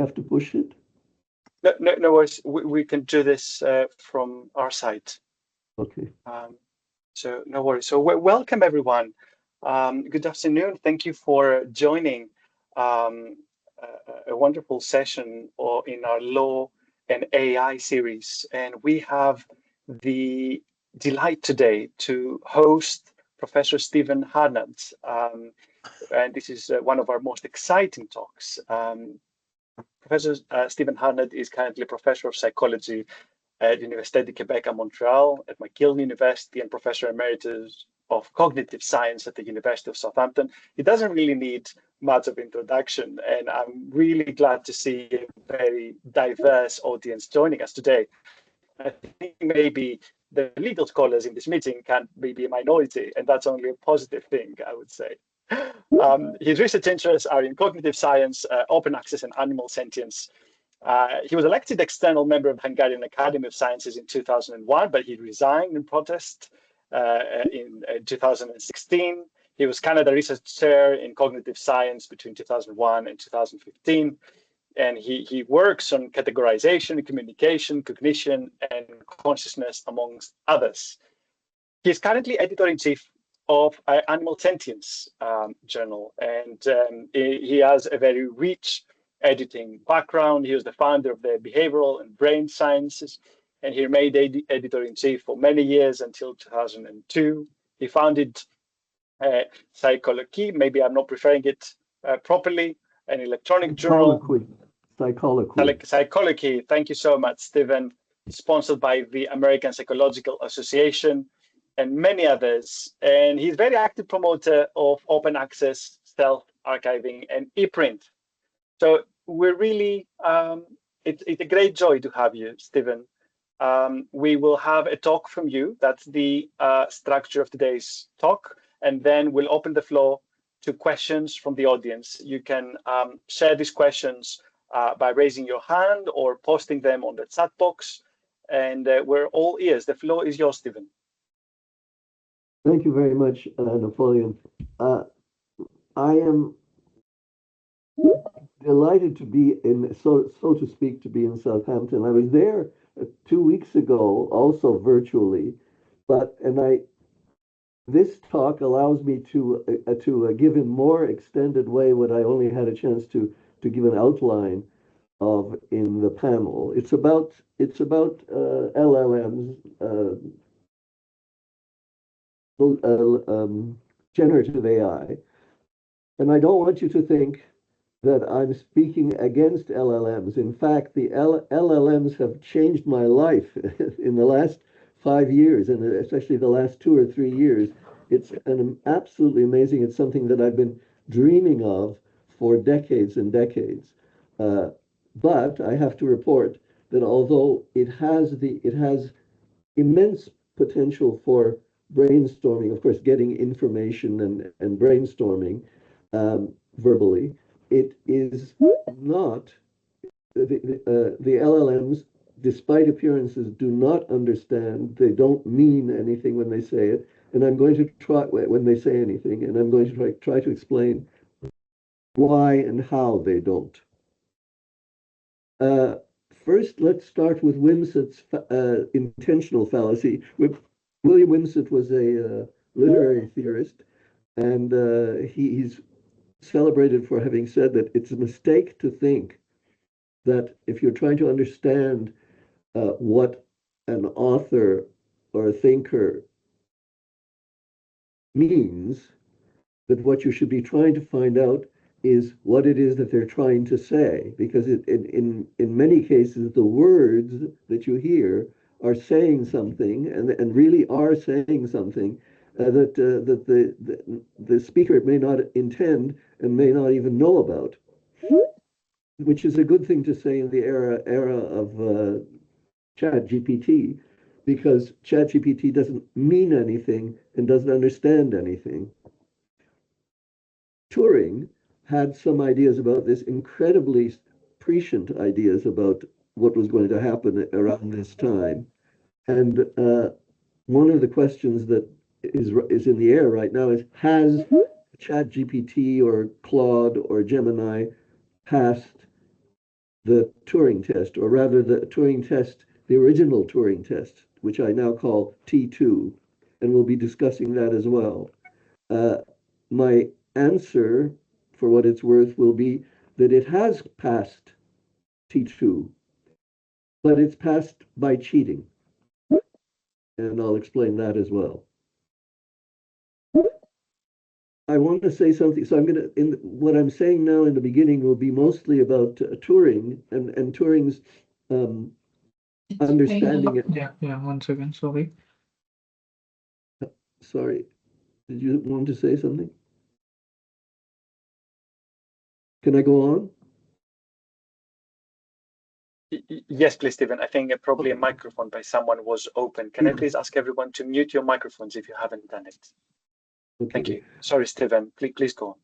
have to push it? No worries. We can do this from our side. Okay. So no worries. So welcome everyone. Good afternoon. Thank you for joining a wonderful session in our Law and AI series. And we have the delight today to host Professor Stephen Harnad. And this is one of our most exciting talks. Professor Stephen Harnad is currently a professor of psychology at Université de Québec at Montreal, at McGill University, and Professor Emeritus of Cognitive Science at the University of Southampton. He doesn't really need much of introduction, and I'm really glad to see a very diverse audience joining us today. I think maybe the legal scholars in this meeting can be a minority, and that's only a positive thing, I would say. His research interests are in cognitive science, open access, and animal sentience. He was elected external member of the Hungarian Academy of Sciences in 2001, but he resigned in protest in 2016. He was Canada Research Chair in Cognitive Science between 2001 and 2015. And he works on categorization, communication, cognition, and consciousness, amongst others. He's currently editor-in-chief of Animal Sentience journal, and he has a very rich editing background. He was the founder of the behavioral and brain sciences, and he remained editor-in-chief for many years until 2002. He founded Psychology, maybe I'm not preferring it properly, an electronic journal. Psychology. Thank you so much, Stephen. Sponsored by the American Psychological Association and many others. And he's a very active promoter of open access, self-archiving, and e-print. So we're really, it's a great joy to have you, Stephen. We will have a talk from you. That's the structure of today's talk. And then we'll open the floor to questions from the audience. You can share these questions by raising your hand or posting them on the chat box. And we're all ears. The floor is yours, Stephen. Thank you very much, Napoleon. I am delighted to be in, so to speak, to be in Southampton. I was there 2 weeks ago, also virtually, this talk allows me to give in more extended way what I only had a chance to give an outline of in the panel. It's about LLMs, generative AI, and I don't want you to think that I'm speaking against LLMs. In fact, the LLMs have changed my life in the last 5 years, and especially the last 2 or 3 years. It's absolutely amazing. It's something that I've been dreaming of for decades and decades. But I have to report that although it has immense potential for brainstorming, of course, getting information and brainstorming verbally, it is not, the LLMs, despite appearances, do not understand. They don't mean anything when they say it. And I'm going to try, when they say anything, and I'm going to try to explain why and how they don't. First, let's start with Wimsatt's intentional fallacy. William Wimsatt was a literary theorist, and he's celebrated for having said that it's a mistake to think that if you're trying to understand what an author or a thinker means, that what you should be trying to find out is what it is that they're trying to say, because in many cases the words that you hear are saying something and really are saying something that the speaker may not intend and may not even know about, which is a good thing to say in the era of ChatGPT, because ChatGPT doesn't mean anything and doesn't understand anything. Turing had some ideas about this, incredibly prescient ideas about what was going to happen around this time. And one of the questions that is in the air right now is, has ChatGPT or Claude or Gemini passed the Turing test, or rather the Turing test, the original Turing test, which I now call T2, and we'll be discussing that as well. Uh, my answer, for what it's worth, will be that it has passed T2, but it's passed by cheating. And I'll explain that as well. I want to say something. So I'm going to, in what I'm saying now in the beginning will be mostly about Turing and Turing's understanding. Yeah, 1 second, sorry. Sorry, did you want to say something? Can I go on? Yes, please, Stephen. I think probably a microphone by someone was open. Can I please ask everyone to mute your microphones if you haven't done it? Okay. Thank you. Sorry, Stephen. Please go on.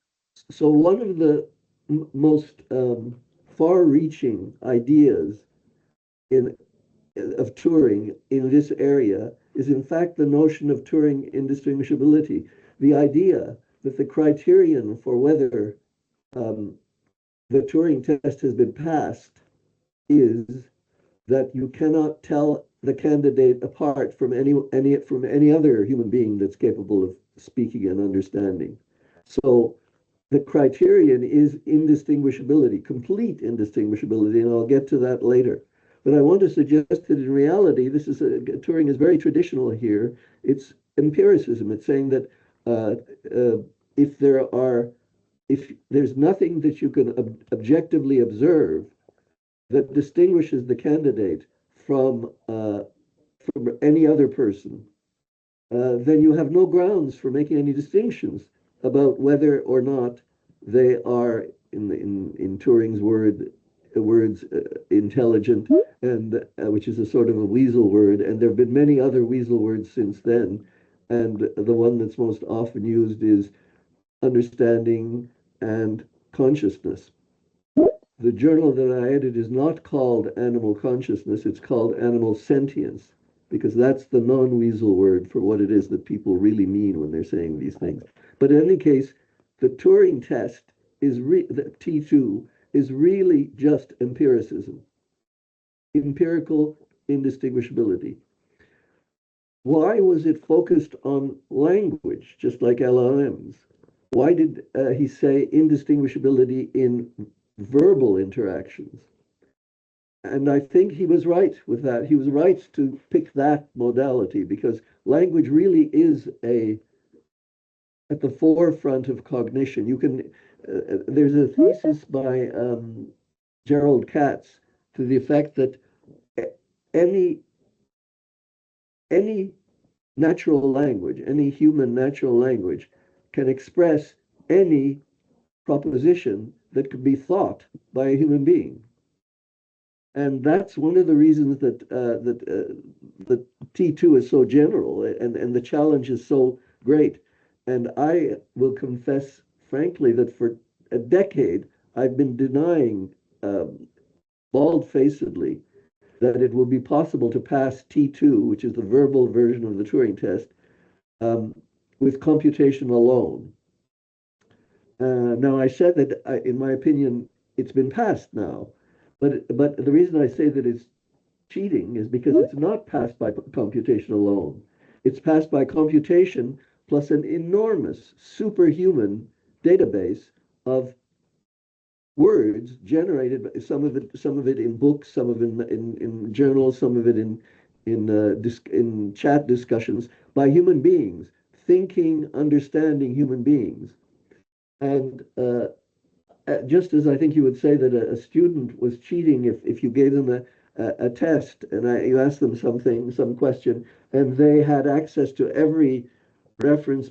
So one of the most far-reaching ideas in of Turing in this area is in fact the notion of Turing indistinguishability. The idea that the criterion for whether the Turing test has been passed is that you cannot tell the candidate apart from any other human being that's capable of speaking and understanding. So the criterion is indistinguishability, complete indistinguishability, and I'll get to that later. But I want to suggest that in reality, Turing is very traditional here. It's empiricism. It's saying that uh, if there's nothing that you can objectively observe that distinguishes the candidate from any other person, then you have no grounds for making any distinctions about whether or not they are, in Turing's words, intelligent, and which is a sort of a weasel word. And there have been many other weasel words since then. And the one that's most often used is understanding and consciousness. The journal that I edit is not called Animal Consciousness, it's called Animal Sentience, because that's the non-weasel word for what it is that people really mean when they're saying these things. But in any case, the Turing test the T2 is really just empiricism, empirical indistinguishability. Why was it focused on language, just like LLMs? Why did he say indistinguishability in verbal interactions? And I think he was right with that. He was right to pick that modality because language really is at the forefront of cognition. There's a thesis by Gerald Katz to the effect that any any natural language, any human natural language, can express any proposition that could be thought by a human being. And that's one of the reasons that T2 is so general and the challenge is so great. And I will confess, frankly, that for a decade, I've been denying bald-facedly that it will be possible to pass T2, which is the verbal version of the Turing test, with computation alone. Now, I said that, in my opinion, it's been passed now. But the reason I say that it's cheating is because it's not passed by computation alone. It's passed by computation plus an enormous superhuman database of words generated, some of it in books, some of it in journals, some of it in chat discussions by human beings, thinking, understanding human beings. And just as I think you would say that a student was cheating if you gave them a test and you asked them some question, and they had access to every reference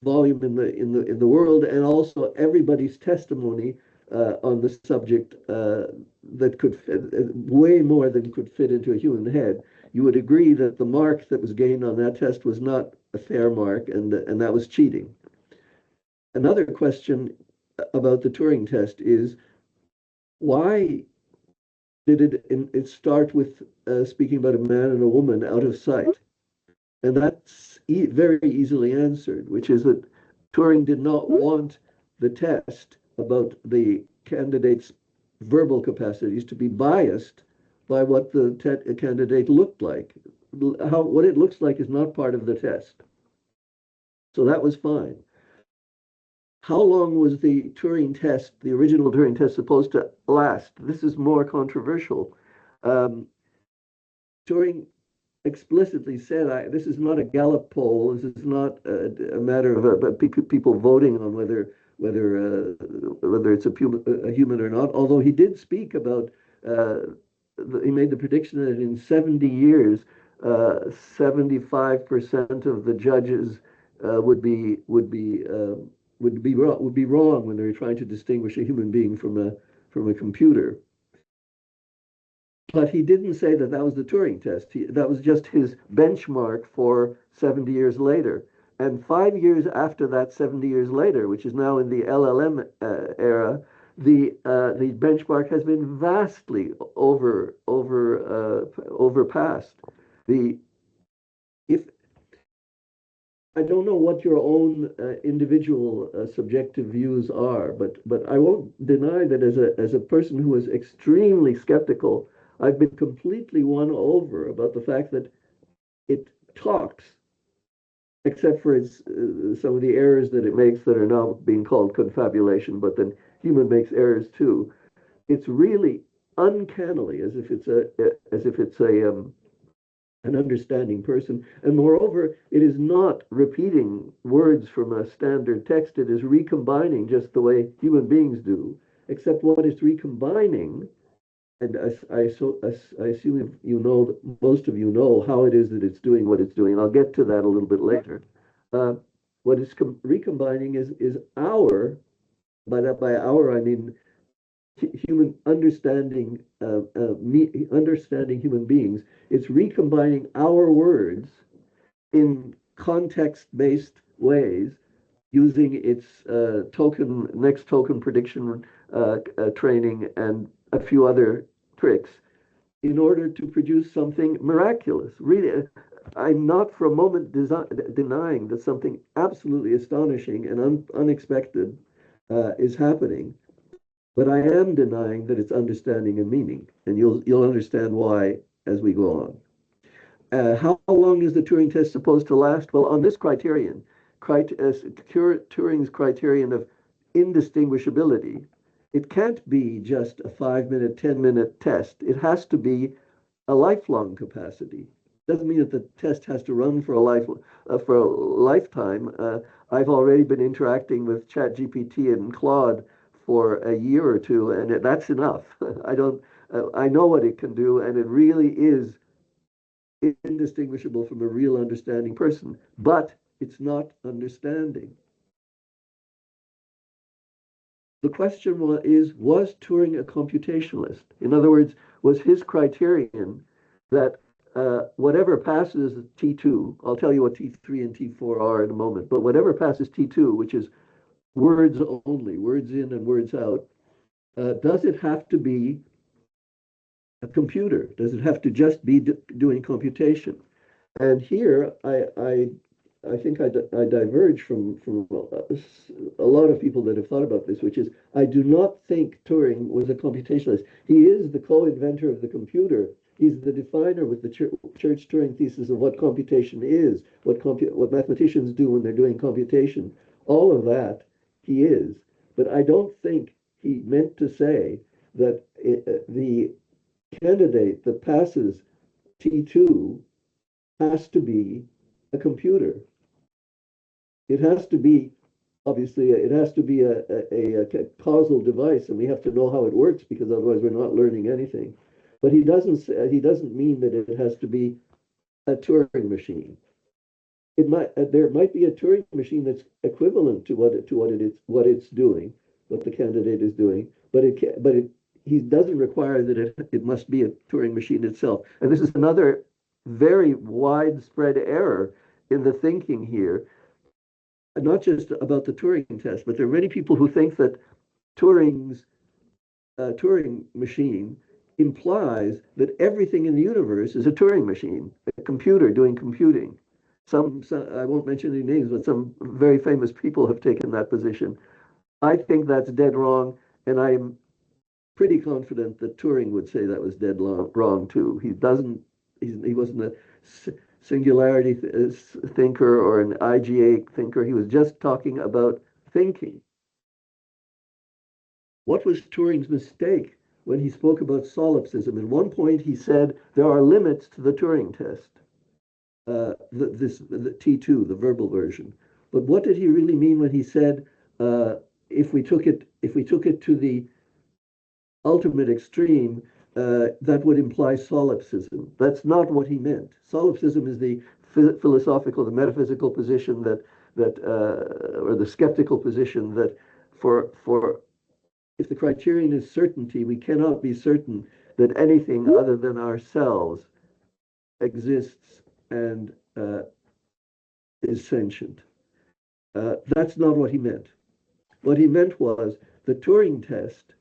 volume in the world, and also everybody's testimony on the subject that could fit, way more than could fit into a human head. You would agree that the mark that was gained on that test was not a fair mark, and that was cheating. Another question about the Turing test is why did it start with speaking about a man and a woman out of sight? And that's very easily answered, which is that Turing did not want the test about the candidate's verbal capacities to be biased by what the candidate looked like. What it looks like is not part of the test. So that was fine. How long was the Turing test, the original Turing test, supposed to last? This is more controversial. Um, Turing explicitly said, this is not a Gallup poll. This is not a matter of people voting on whether it's a human or not. Although he did speak about, he made the prediction that in 70 years, 75% of the judges would be wrong when they're trying to distinguish a human being from a computer. But he didn't say that that was the Turing test. That was just his benchmark for 70 years later. And 5 years after that, 70 years later, which is now in the LLM era, the benchmark has been vastly overpassed. If I don't know what your own individual subjective views are, but I won't deny that as a person who is extremely skeptical, I've been completely won over about the fact that it talks, except for some of the errors that it makes that are now being called confabulation, but then human makes errors too. It's really uncannily as if it's an understanding person. And moreover, it is not repeating words from a standard text. It is recombining just the way human beings do, except what it's recombining. And I assume you know, most of you know how it is that it's doing what it's doing. I'll get to that a little bit later. Uh, what it's recombining is our, by our, I mean human understanding, understanding human beings. It's recombining our words in context-based ways using its next token prediction training and a few other tricks in order to produce something miraculous. Really, I'm not for a moment denying that something absolutely astonishing and unexpected is happening. But I am denying that it's understanding and meaning, and you'll understand why as we go on. How long is the Turing test supposed to last? Well, on this criterion, Turing's criterion of indistinguishability, it can't be just a 5-minute, 10-minute test. It has to be a lifelong capacity. Doesn't mean that the test has to run for a lifetime. I've already been interacting with ChatGPT and Claude for a year or two, and that's enough. I know what it can do, and it really is indistinguishable from a real understanding person, but it's not understanding. The question was Turing a computationalist? In other words, was his criterion that whatever passes T2, I'll tell you what T3 and T4 are in a moment, but whatever passes T2, which is words only, words in and words out, does it have to be a computer? Does it have to just be doing computation? And here, I think I diverge from a lot of people that have thought about this, which is I do not think Turing was a computationalist. He is the co-inventor of the computer. He's the definer with the Church Turing thesis of what computation is, what mathematicians do when they're doing computation. All of that he is. But I don't think he meant to say that the candidate that passes T2 has to be a computer. It has to be, obviously, it has to be a causal device, and we have to know how it works because otherwise we're not learning anything. But he doesn't mean that it has to be a Turing machine. There might be a Turing machine that's equivalent to what it's doing, what the candidate is doing, but he doesn't require that it must be a Turing machine itself. And this is another very widespread error in the thinking here, not just about the Turing test, but there are many people who think that Turing's Turing machine implies that everything in the universe is a Turing machine, a computer doing computing. Some I won't mention any names, but some very famous people have taken that position. I think that's dead wrong, and pretty confident that Turing would say that was dead wrong too. He wasn't a singularity thinker or an IGA thinker. He was just talking about thinking. What was Turing's mistake when he spoke about solipsism? At one point, he said there are limits to the Turing test, the T2, the verbal version. But what did he really mean when he said if we took it to the ultimate extreme, that would imply solipsism? That's not what he meant. Solipsism is the philosophical, the metaphysical position or the skeptical position that for if the criterion is certainty, we cannot be certain that anything other than ourselves exists and is sentient. That's not what he meant. What he meant was the Turing test,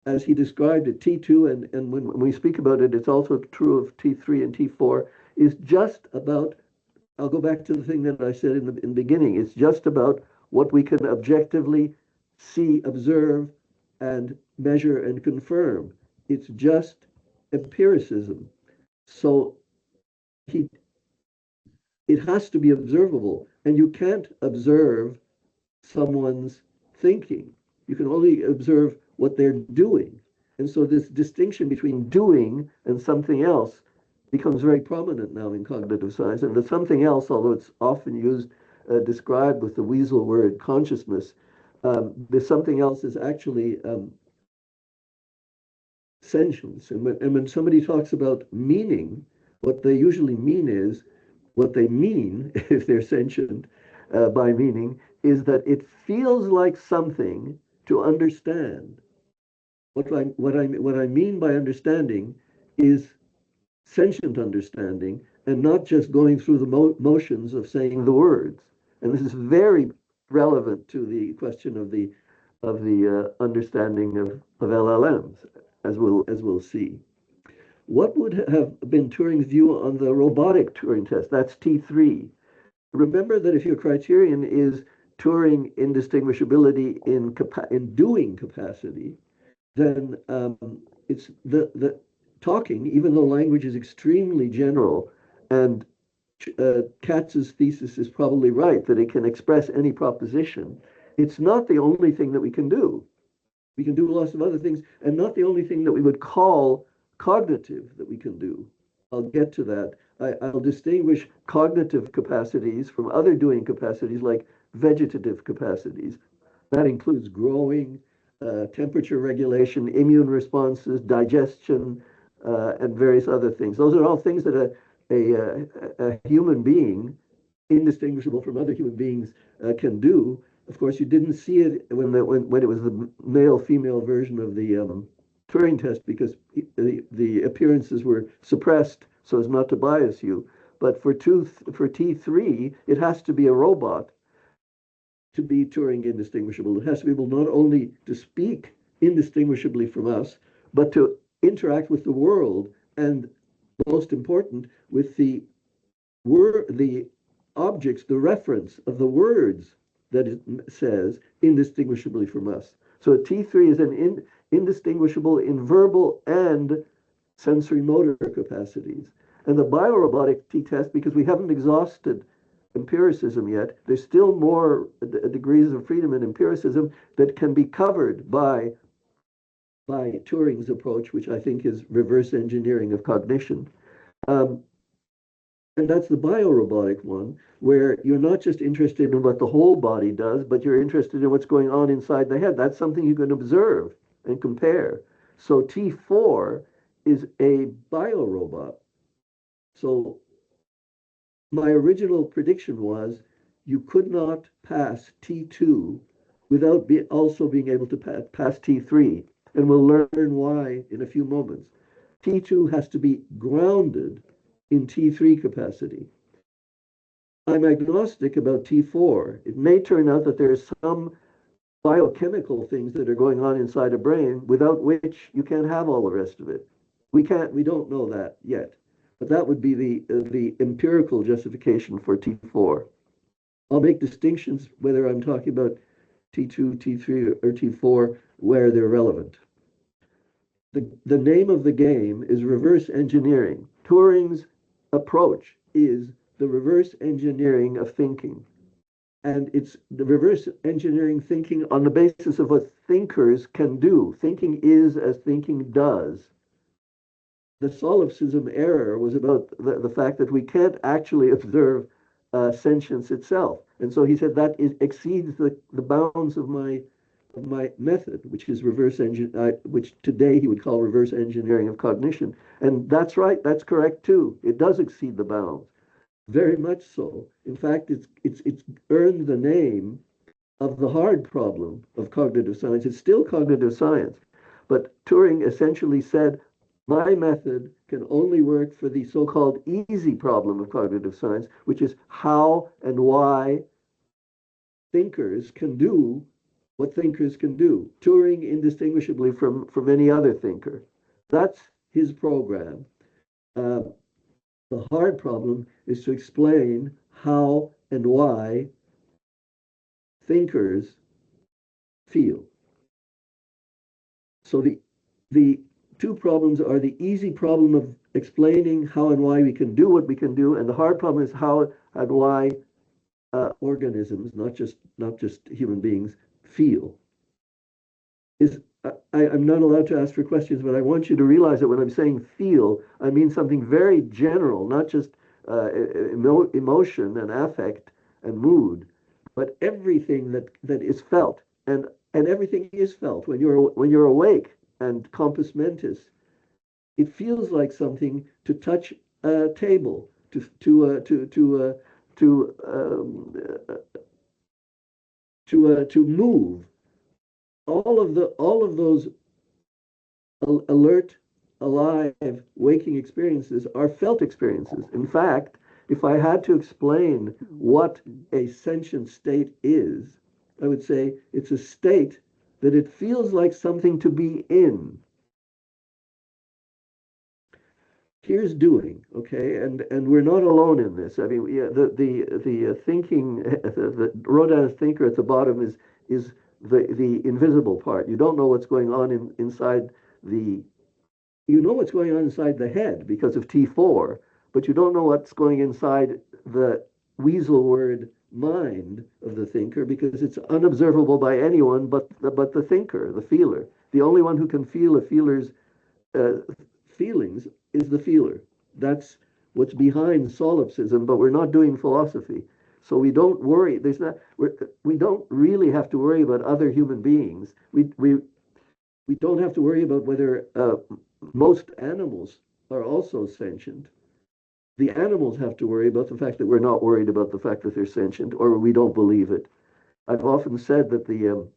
as he described it, T2, and when we speak about it, it's also true of T3 and T4, is just about, I'll go back to the thing that I said in the beginning, it's just about what we can objectively see, observe, and measure and confirm. It's just empiricism. So it has to be observable, and you can't observe someone's thinking. You can only observe what they're doing. And so this distinction between doing and something else becomes very prominent now in cognitive science. And the something else, although it's often used, described with the weasel word consciousness, the something else is actually sentience. And when somebody talks about meaning, what they usually mean is, what they mean, if they're sentient by meaning, is that it feels like something to understand. What I mean by understanding is sentient understanding, and not just going through the motions of saying the words. And this is very relevant to the question of the understanding of LLMs, as we'll see. What would have been Turing's view on the robotic Turing test? That's T3. Remember that if your criterion is Turing indistinguishability in doing capacity, then it's the talking, even though language is extremely general, and Katz's thesis is probably right that it can express any proposition. It's not the only thing that we can do. We can do lots of other things, and not the only thing that we would call cognitive that we can do. I'll get to that. I'll distinguish cognitive capacities from other doing capacities like vegetative capacities. That includes growing, temperature regulation, immune responses, digestion, and various other things. Those are all things that a human being, indistinguishable from other human beings, can do. Of course, you didn't see it when it was the male-female version of the Turing test, because the appearances were suppressed so as not to bias you. But for T3, it has to be a robot to be Turing indistinguishable. It has to be able not only to speak indistinguishably from us, but to interact with the world, and most important, with the objects, the reference of the words that it says indistinguishably from us. So T3 is an indistinguishable in verbal and sensory motor capacities. And the biorobotic t-test, because we haven't exhausted empiricism yet, there's still more degrees of freedom in empiricism that can be covered by Turing's approach, which I think is reverse engineering of cognition. And that's the biorobotic one, where you're not just interested in what the whole body does, but you're interested in what's going on inside the head. That's something you can observe and compare. So T4 is a biorobot. So my original prediction was you could not pass T2 without also being able to pass T3. And we'll learn why in a few moments. T2 has to be grounded in T3 capacity. I'm agnostic about T4. It may turn out that there's some biochemical things that are going on inside a brain without which you can't have all the rest of it. We don't know that yet, but that would be the empirical justification for T4. I'll make distinctions whether I'm talking about T2, T3, or T4 where they're relevant. the name of the game is reverse engineering. Turing's approach is the reverse engineering of thinking. And it's the reverse engineering thinking on the basis of what thinkers can do. Thinking is as thinking does. The solipsism error was about the fact that we can't actually observe sentience itself. And so he said that exceeds the bounds of my method, which is which today he would call reverse engineering of cognition. And that's right, that's correct too. It does exceed the bounds, very much so. In fact, it's earned the name of the hard problem of cognitive science. It's still cognitive science, but Turing essentially said, my method can only work for the so-called easy problem of cognitive science, which is how and why thinkers can do what thinkers can do. Turing indistinguishably from any other thinker. That's his program. The hard problem is to explain how and why thinkers feel. So the two problems are the easy problem of explaining how and why we can do what we can do, and the hard problem is how and why organisms, not just human beings, feel. I'm not allowed to ask for questions, but I want you to realize that when I'm saying feel, I mean something very general, not just emotion and affect and mood, but everything that is felt. And everything is felt when you're awake and compos mentis. It feels like something to touch a table, to move. All of those alert, alive, waking experiences are felt experiences. In fact, if I had to explain what a sentient state is, I would say it's a state that it feels like something to be in. Here's doing, okay, and we're not alone in this. I mean, yeah, the thinking, the Rodin's thinker at the bottom is the invisible part. You don't know what's going on inside the. You know what's going on inside the head because of T4, but you don't know what's going inside the weasel word mind of the thinker because it's unobservable by anyone but the thinker, the feeler. The only one who can feel a feeler's uh, feelings is the feeler. That's what's behind solipsism, but we're not doing philosophy. So we don't worry. We don't really have to worry about other human beings. We don't have to worry about whether most animals are also sentient. The animals have to worry about the fact that we're not worried about the fact that they're sentient, or we don't believe it. I've often said that the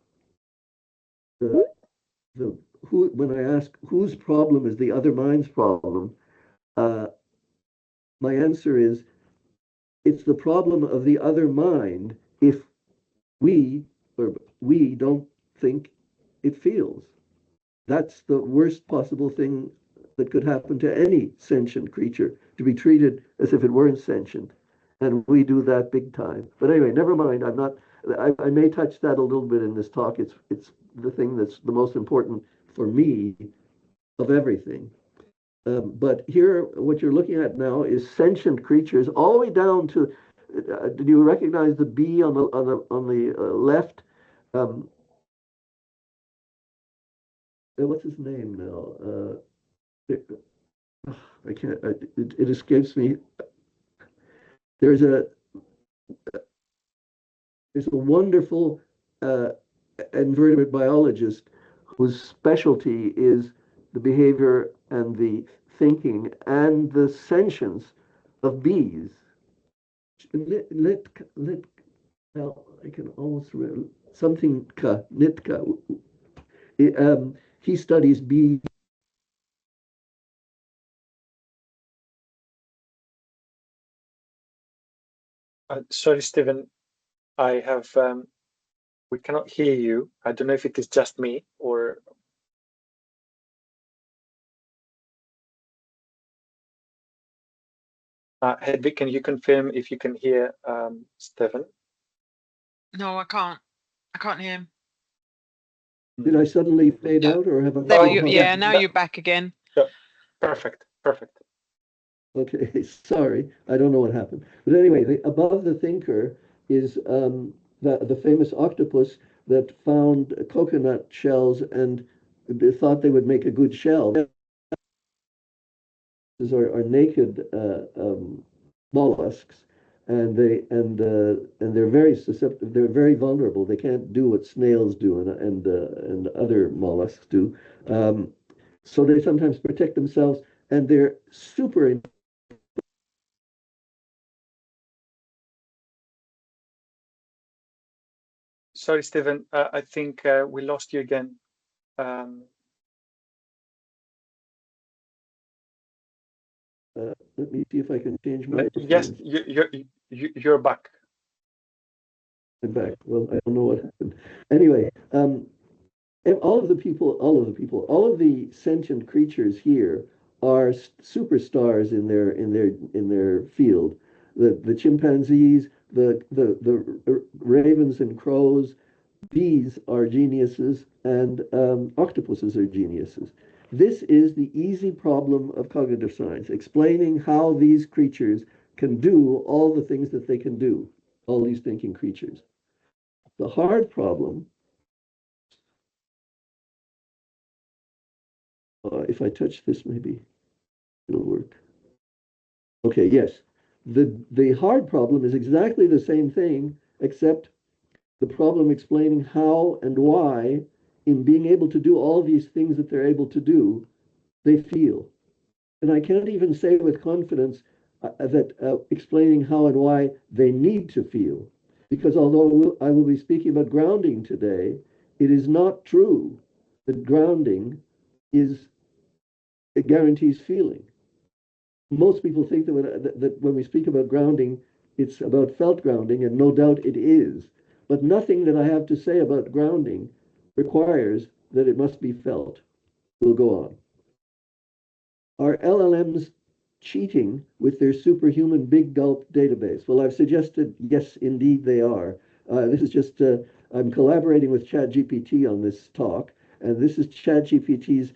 when I ask whose problem is the other mind's problem, uh, my answer is it's the problem of the other mind if we we don't think it feels. That's the worst possible thing that could happen to any sentient creature, to be treated as if it weren't sentient. And we do that big time. But anyway, never mind. I may touch that a little bit in this talk. It's the thing that's the most important for me of everything. But here, what you're looking at now is sentient creatures, all the way down to. Did you recognize the bee on the left? Um, what's his name now? I can't. It escapes me. There's a there's a wonderful invertebrate biologist whose specialty is the behavior and the thinking and the sentience of bees. Well, I can almost remember something Nitka. He studies bees. Sorry, Stephen, I have we cannot hear you. I don't know if it is just me or Hedvig, can you confirm if you can hear Stephen? No, I can't. I can't hear him. Did I suddenly fade out, or have I? There Oh, you, yeah, now you're back again. yeah. Perfect. Perfect. Okay, sorry, I don't know what happened. But anyway, above the thinker is the famous octopus that found coconut shells and they thought they would make a good shell. These are naked mollusks, and they're very susceptible. They're very vulnerable. They can't do what snails do and other mollusks do. So they sometimes protect themselves, and they're super. Sorry, Stephen. I think we lost you again. Let me see if I can change my Yes, performance. you're back. I'm back. Well, I don't know what happened. Anyway, and all of the sentient creatures here are superstars in their field. The chimpanzees, the ravens and crows, bees are geniuses, and octopuses are geniuses. This is the easy problem of cognitive science, explaining how these creatures can do all the things that they can do, all these thinking creatures. The hard problem, if I touch this, maybe it'll work. Okay, yes. The hard problem is exactly the same thing, except the problem explaining how and why, in being able to do all these things that they're able to do, they feel. And I can't even say with confidence that explaining how and why they need to feel. Because although I will be speaking about grounding today, it is not true that grounding is it guarantees feeling. Most people think that when we speak about grounding, it's about felt grounding, and no doubt it is. But nothing that I have to say about grounding requires that it must be felt. We'll go on. Are LLMs cheating with their superhuman big gulp database? Well, I've suggested, yes, indeed they are. This is just, I'm collaborating with ChatGPT on this talk, and this is ChatGPT's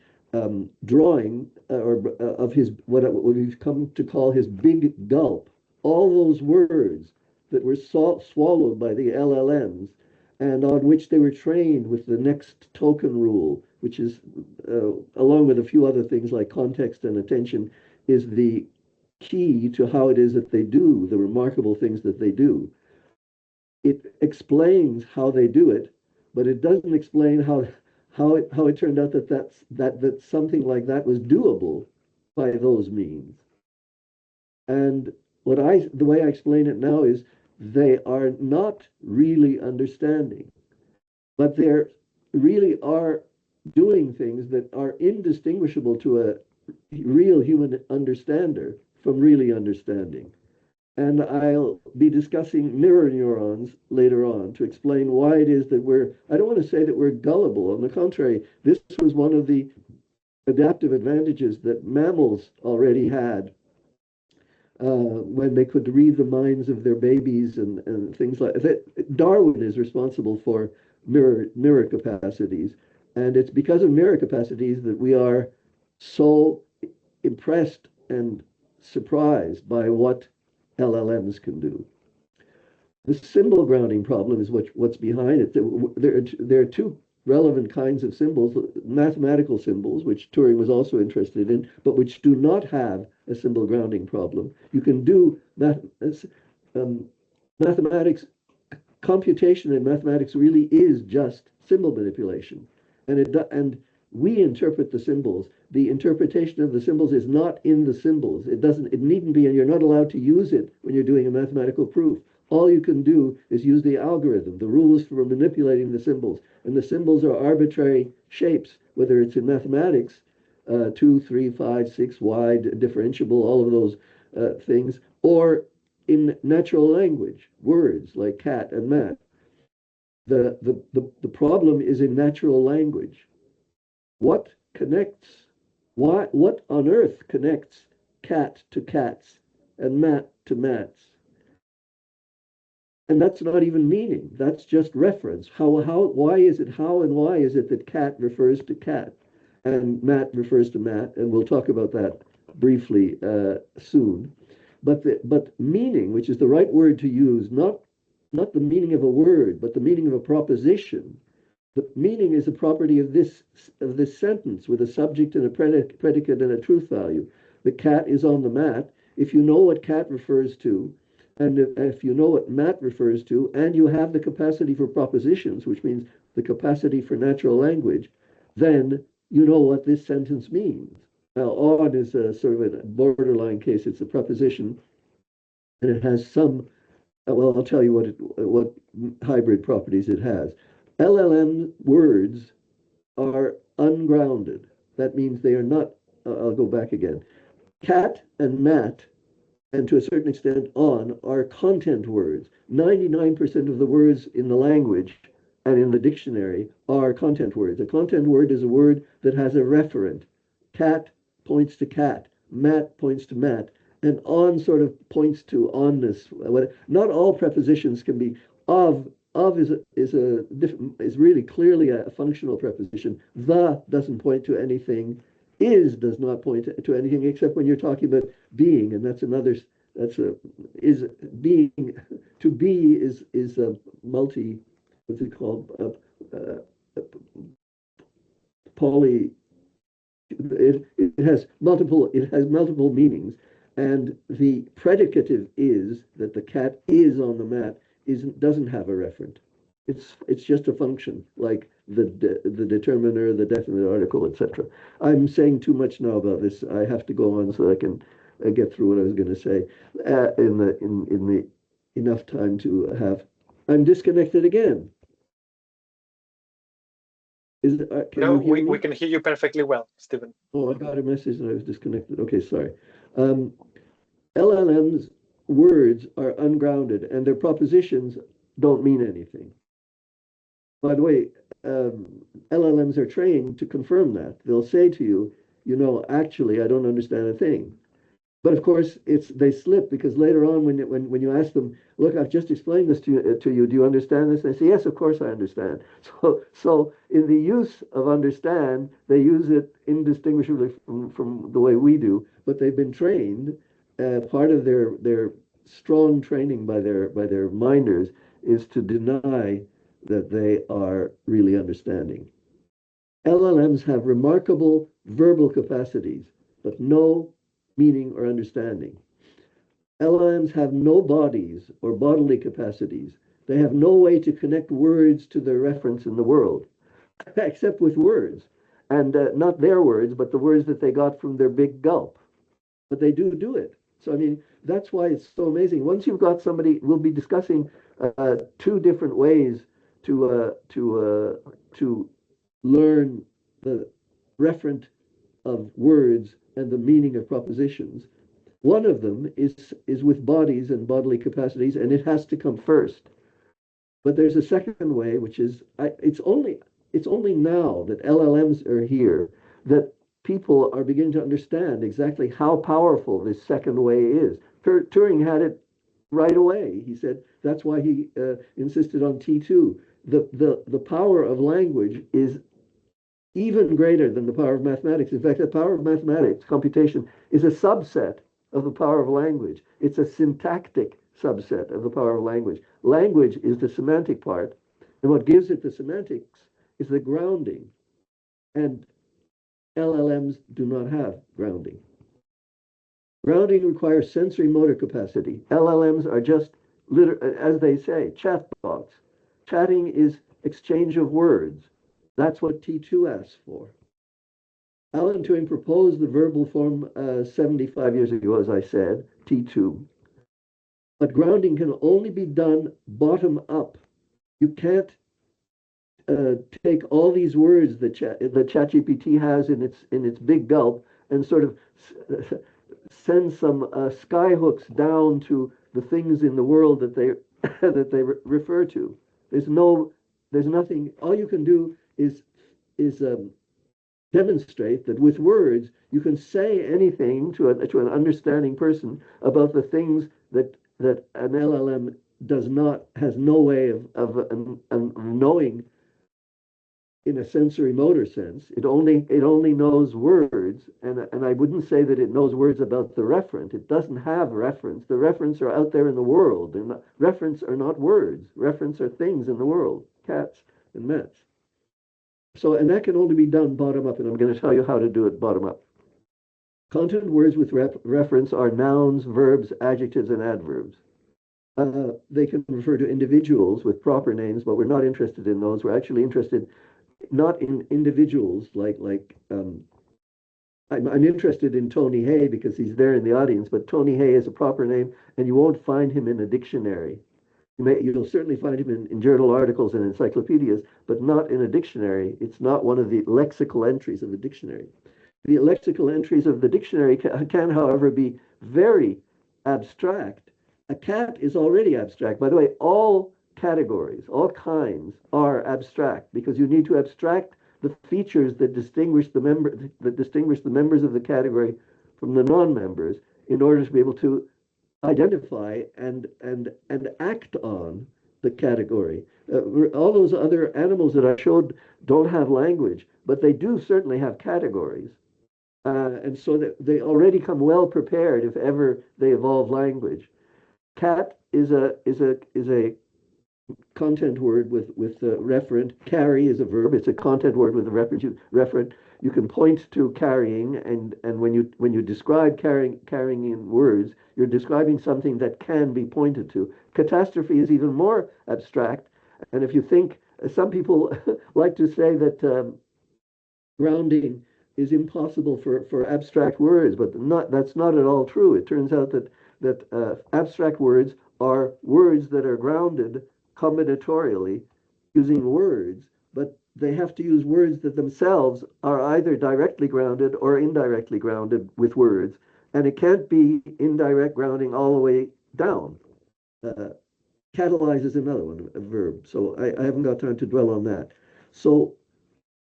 drawing of his, what we've come to call his big gulp. All those words that were swallowed by the LLMs and on which they were trained with the next token rule, which is, along with a few other things like context and attention, is the key to how it is that they do the remarkable things that they do. It explains how they do it, but it doesn't explain how it turned out that something like that was doable by those means. And the way I explain it now is they are not really understanding, but they really are doing things that are indistinguishable to a real human understander from really understanding. And I'll be discussing mirror neurons later on to explain why it is that I don't want to say that we're gullible. On the contrary, this was one of the adaptive advantages that mammals already had when they could read the minds of their babies and things like that. Darwin is responsible for mirror capacities. And it's because of mirror capacities that we are so impressed and surprised by what LLMs can do. The symbol grounding problem is what's behind it. There are two relevant kinds of symbols, mathematical symbols, which Turing was also interested in, but which do not have a symbol grounding problem. You can do mathematics, computation in mathematics really is just symbol manipulation. And we interpret the symbols. The interpretation of the symbols is not in the symbols. It needn't be, and you're not allowed to use it when you're doing a mathematical proof. All you can do is use the algorithm, the rules for manipulating the symbols. And the symbols are arbitrary shapes, whether it's in mathematics, 2, 3, 5, 6, wide, differentiable, all of those things, or in natural language, words like cat and mat. The problem is in natural language. What connects, what on earth connects cat to cats and mat to mats? And that's not even meaning. That's just reference. Why is it that cat refers to cat and Matt refers to Matt? And we'll talk about that briefly soon. But meaning, which is the right word to use, not the meaning of a word, but the meaning of a proposition. The meaning is a property of this sentence with a subject and a predicate and a truth value. The cat is on the mat. If you know what cat refers to, and if you know what mat refers to, and you have the capacity for propositions, which means the capacity for natural language, then you know what this sentence means. Now, on is a sort of a borderline case. It's a preposition, and it has some. Well, I'll tell you what hybrid properties it has. LLM words are ungrounded. That means they are not. I'll go back again. Cat and mat, and to a certain extent on, are content words. 99% of the words in the language and in the dictionary are content words. A content word is a word that has a referent. Cat points to cat, mat points to mat, and on sort of points to onness. Not all prepositions can be of. Of is really clearly a functional preposition. The doesn't point to anything. Is does not point to anything except when you're talking about being, and that's is being. To be is a multi, what's it called, poly. It has multiple meanings, and the predicative is that the cat is on the mat doesn't have a referent. It's just a function, like the determiner, the definite article, etc. I'm saying too much now about this. I have to go on so I can get through what I was going to say in the enough time to have. I'm disconnected again. Can no, we can hear you perfectly well, Stephen. Oh, I got a message that I was disconnected. Okay, sorry. LLMs words are ungrounded, and their propositions don't mean anything. By the way, LLMs are trained to confirm that. They'll say to you, actually, I don't understand a thing. But of course, they slip, because later on, when you ask them, look, I've just explained this to you. Do you understand this? They say, yes, of course I understand. So in the use of understand, they use it indistinguishably from the way we do. But they've been trained. Part of their strong training by their minders is to deny that they are really understanding. LLMs have remarkable verbal capacities, but no meaning or understanding. LLMs have no bodies or bodily capacities. They have no way to connect words to their reference in the world, except with words. And not their words, but the words that they got from their big gulp. But they do it. So, I mean, that's why it's so amazing. Once you've got somebody, we'll be discussing two different ways to learn the referent of words and the meaning of propositions. One of them is with bodies and bodily capacities, and it has to come first. But there's a second way, which is it's only now that LLMs are here that people are beginning to understand exactly how powerful this second way is. Turing had it right away. He said that's why he insisted on T2. The power of language is even greater than the power of mathematics. In fact, the power of mathematics, computation, is a subset of the power of language. It's a syntactic subset of the power of language. Language is the semantic part, and what gives it the semantics is the grounding. And LLMs do not have grounding. Grounding requires sensory motor capacity. LLMs are just, as they say, chatbots. Chatting is exchange of words. That's what T2 asks for. Alan Turing proposed the verbal form 75 years ago, as I said, T2. But grounding can only be done bottom up. You can't take all these words that ChatGPT has in its big gulp and sort of send some skyhooks down to the things in the world that they that they refer to. There's nothing. All you can do is demonstrate that with words you can say anything to an understanding person about the things that an LLM has no way of knowing in a sensory motor sense. It only knows words, and I wouldn't say that it knows words about the referent. It doesn't have reference. The referents are out there in the world, and referents are not words. Referents are things in the world, cats and mets. So, and that can only be done bottom up, and I'm going to tell you how to do it bottom up. Content words with reference are nouns, verbs, adjectives, and adverbs. They can refer to individuals with proper names, but we're not interested in those. We're actually interested not in individuals I'm interested in Tony Hay because he's there in the audience, but Tony Hay is a proper name, and you won't find him in a dictionary. You'll certainly find him in journal articles and encyclopedias, but not in a dictionary. It's not one of the lexical entries of the dictionary. The lexical entries of the dictionary can, however, be very abstract. A cat is already abstract. By the way, all categories, all kinds are abstract because you need to abstract the features that distinguish the members of the category from the non-members in order to be able to identify and act on the category. All those other animals that I showed don't have language, but they do certainly have categories. And so that they already come well prepared if ever they evolve language. Cat is a content word with referent. Carry is a verb. It's a content word with a referent. You can point to carrying, and when you describe carrying in words, you're describing something that can be pointed to. Catastrophe is even more abstract, and if you think, some people like to say that grounding is impossible for abstract words, but that's not at all true. It turns out that abstract words are words that are grounded combinatorially using words, but they have to use words that themselves are either directly grounded or indirectly grounded with words, and it can't be indirect grounding all the way down. Catalyze is another one, a verb, so I haven't got time to dwell on that. So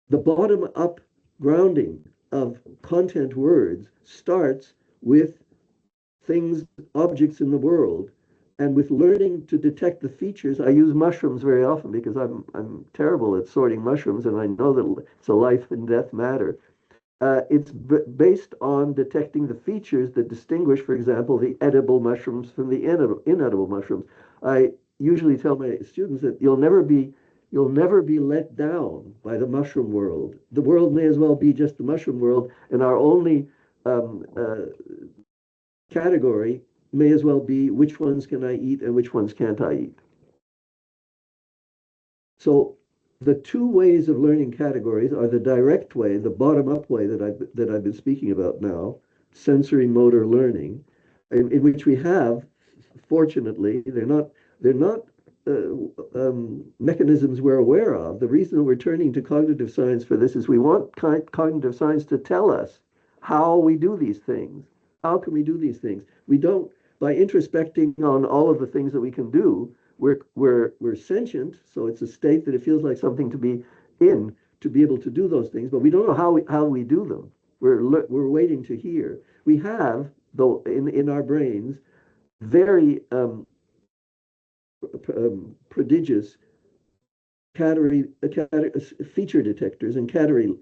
the bottom up grounding of content words starts with things, objects in the world, and with learning to detect the features. I use mushrooms very often because I'm terrible at sorting mushrooms, and I know that it's a life and death matter. It's based on detecting the features that distinguish, for example, the edible mushrooms from the inedible mushrooms. I usually tell my students that you'll never be let down by the mushroom world. The world may as well be just the mushroom world, and our only category may as well be which ones can I eat and which ones can't I eat. So the two ways of learning categories are the direct way, the bottom-up way that I've been speaking about now, sensory motor learning, in which we have, fortunately, they're not mechanisms we're aware of. The reason we're turning to cognitive science for this is we want cognitive science to tell us how we do these things. How can we do these things? We don't, by introspecting on all of the things that we can do, we're sentient, so it's a state that it feels like something to be in, to be able to do those things, but we don't know how we do them. We're waiting to hear. We have, though, in our brains, very prodigious feature detectors and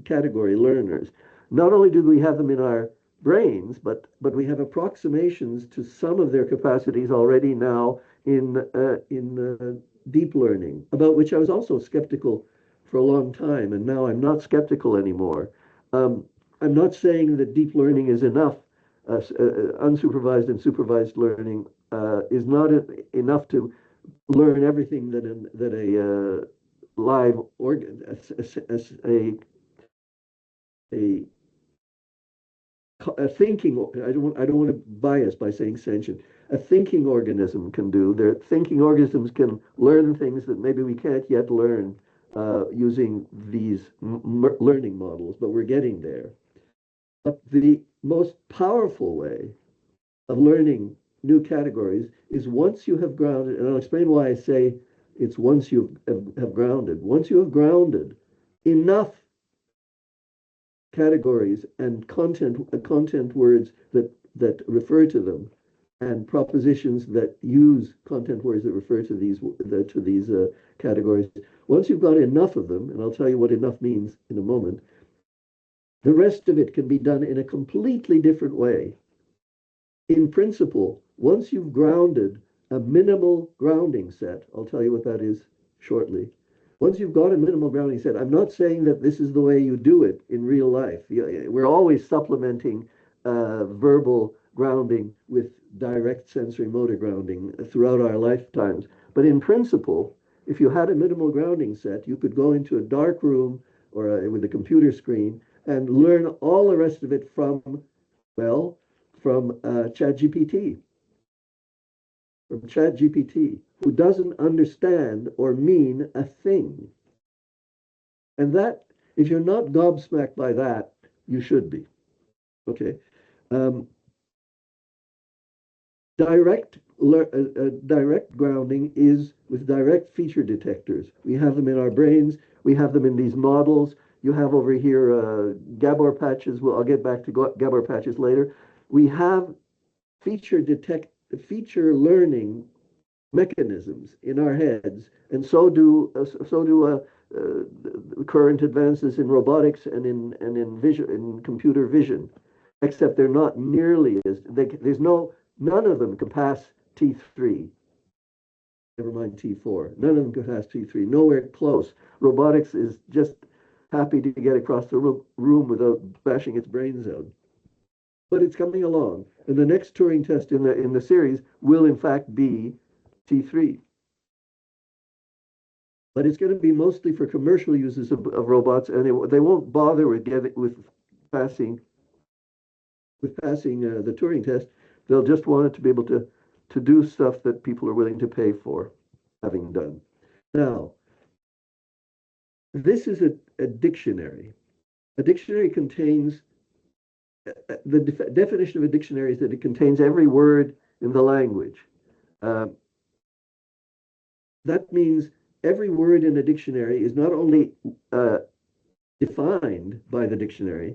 category learners. Not only do we have them in our brains, but we have approximations to some of their capacities already now in deep learning, about which I was also skeptical for a long time, and now I'm not skeptical anymore. I'm not saying that deep learning is enough. Unsupervised and supervised learning is not enough to learn everything that a live organ, a thinking, I don't want to bias by saying sentient, a thinking organism can do. Their thinking organisms can learn things that maybe we can't yet learn using these learning models, but we're getting there. But the most powerful way of learning new categories is once you have grounded, and I'll explain why I say it's once you have grounded. Once you have grounded enough categories and content words that refer to them, and propositions that use content words that refer to these categories. Once you've got enough of them, and I'll tell you what enough means in a moment, the rest of it can be done in a completely different way. In principle, once you've grounded a minimal grounding set, I'll tell you what that is shortly. Once you've got a minimal grounding set, I'm not saying that this is the way you do it in real life. We're always supplementing verbal grounding with direct sensory motor grounding throughout our lifetimes. But in principle, if you had a minimal grounding set, you could go into a dark room or with a computer screen and learn all the rest of it from, well, from ChatGPT, who doesn't understand or mean a thing. And that, if you're not gobsmacked by that, you should be. Okay. Direct grounding is with direct feature detectors. We have them in our brains. We have them in these models. You have over here Gabor patches. Well, I'll get back to Gabor patches later. We have feature learning mechanisms in our heads, and so do current advances in robotics and in computer vision. Except they're not nearly as none of them can pass T3. Never mind T4. None of them can pass T3. Nowhere close. Robotics is just happy to get across the room without bashing its brains out. But it's coming along, and the next Turing test in the series will in fact be T3. But it's going to be mostly for commercial uses of robots, and they won't bother with passing the Turing test. They'll just want it to be able to do stuff that people are willing to pay for having done. Now, this is a dictionary. A dictionary contains, the definition of a dictionary is that it contains every word in the language. That means every word in a dictionary is not only defined by the dictionary,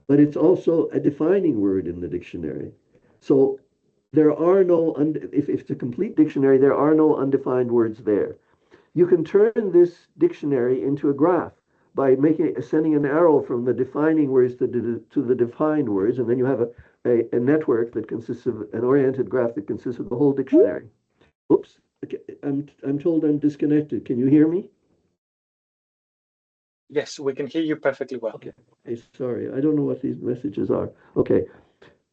but it's also a defining word in the dictionary. So there are no, if it's a complete dictionary, there are no undefined words there. You can turn this dictionary into a graph by sending an arrow from the defining words to the defined words, and then you have a network that consists of an oriented graph that consists of the whole dictionary. Oops, okay, I'm told I'm disconnected. Can you hear me? Yes, we can hear you perfectly well. Okay. Hey, sorry, I don't know what these messages are. Okay.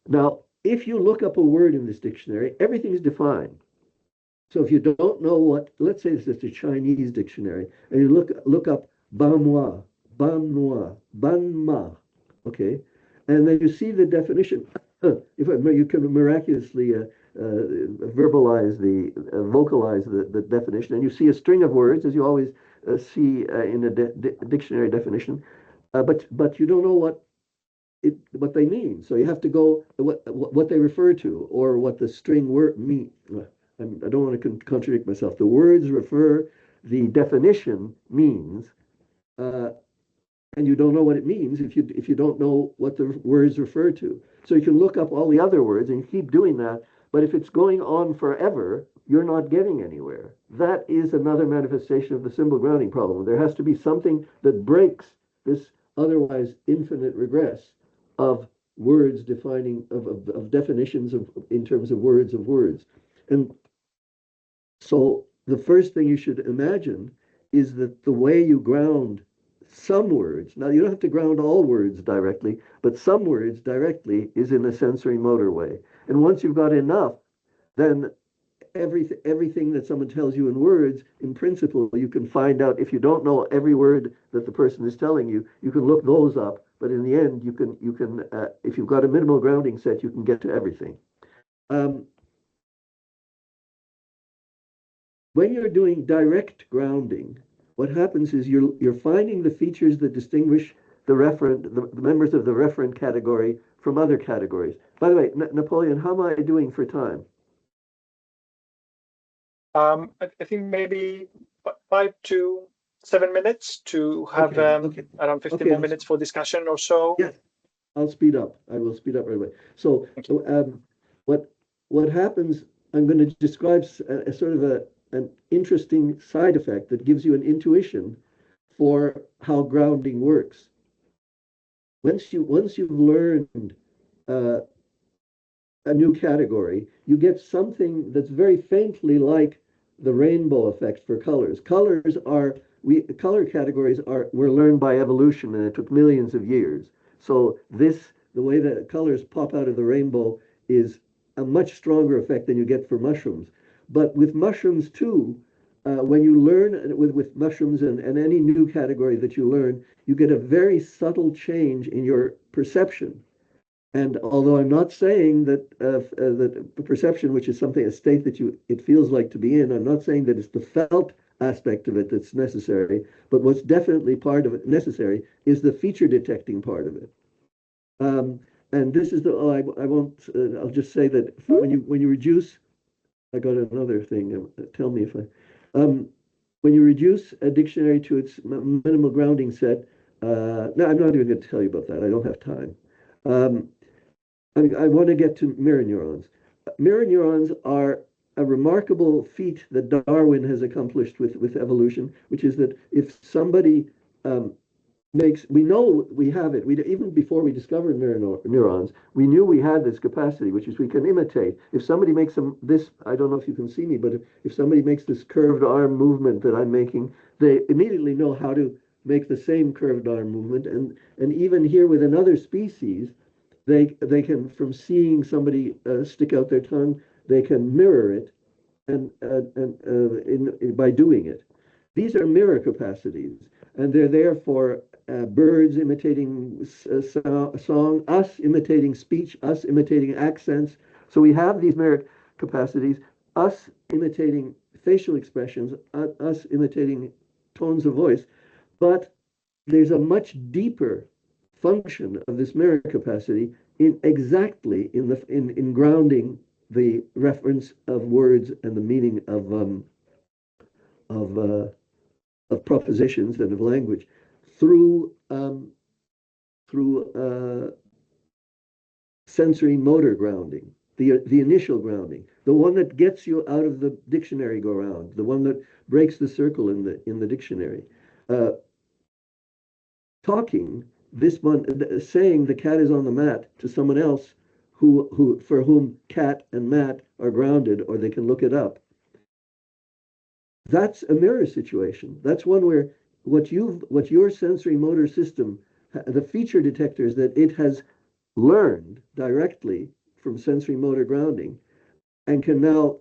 Now, if you look up a word in this dictionary, everything is defined. So if you don't know what, let's say this is a Chinese dictionary, and you look up banwa, banma, okay, and then you see the definition. If you can miraculously vocalize the definition, and you see a string of words, as you always see in a dictionary definition, but you don't know what they mean. So you have to go what they refer to or what the string word mean. I don't want to contradict myself. The words refer, the definition means, and you don't know what it means if you don't know what the words refer to. So you can look up all the other words and keep doing that. But if it's going on forever, you're not getting anywhere. That is another manifestation of the symbol grounding problem. There has to be something that breaks this otherwise infinite regress of words defining of definitions in terms of words. And so the first thing you should imagine is that the way you ground some words, now you don't have to ground all words directly, but some words directly is in a sensory motor way. And once you've got enough, then everything that someone tells you in words, in principle, you can find out. If you don't know every word that the person is telling you, you can look those up. But in the end, you can if you've got a minimal grounding set, you can get to everything. When you're doing direct grounding, what happens is you're finding the features that distinguish the members of the referent category from other categories. By the way, Napoleon, how am I doing for time? I think maybe 5 to 7 minutes to have around 15 more minutes for discussion or so. Yes, I'll speed up. I will speed up right away. So what what happens, I'm going to describe a sort of an interesting side effect that gives you an intuition for how grounding works. Once you've learned uh, a new category, you get something that's very faintly like the rainbow effect for colors. Color categories were learned by evolution, and it took millions of years. So the way that colors pop out of the rainbow is a much stronger effect than you get for mushrooms. But with mushrooms too, when you learn with mushrooms and any new category that you learn, you get a very subtle change in your perception. And although I'm not saying that perception, which is something, a state that it feels like to be in, I'm not saying that it's the felt aspect of it that's necessary, but what's definitely part of it necessary is the feature detecting part of it. Um, and this is I won't, I'll just say that when you reduce, I got another thing, tell me if when you reduce a dictionary to its minimal grounding set, no, I'm not even going to tell you about that. I don't have time. Um, I want to get to mirror neurons. Mirror neurons are a remarkable feat that Darwin has accomplished with evolution, which is that if somebody we know we have it. Even before we discovered neurons, we knew we had this capacity, which is we can imitate. If somebody makes this, I don't know if you can see me, but if somebody makes this curved arm movement that I'm making, they immediately know how to make the same curved arm movement. And even here with another species, they can, from seeing somebody stick out their tongue, they can mirror it by doing it. These are mirror capacities, and they're there for birds imitating song, us imitating speech, us imitating accents. So we have these mirror capacities, us imitating facial expressions, us imitating tones of voice. But there's a much deeper function of this mirror capacity in grounding the reference of words and the meaning of propositions and of language through sensory motor grounding, the initial grounding, the one that gets you out of the dictionary go round, the one that breaks the circle in the dictionary. Uh, Talking, this one saying the cat is on the mat to someone else who for whom cat and mat are grounded, or they can look it up. That's a mirror situation. That's one where what your sensory motor system, the feature detectors that it has learned directly from sensory motor grounding, and can now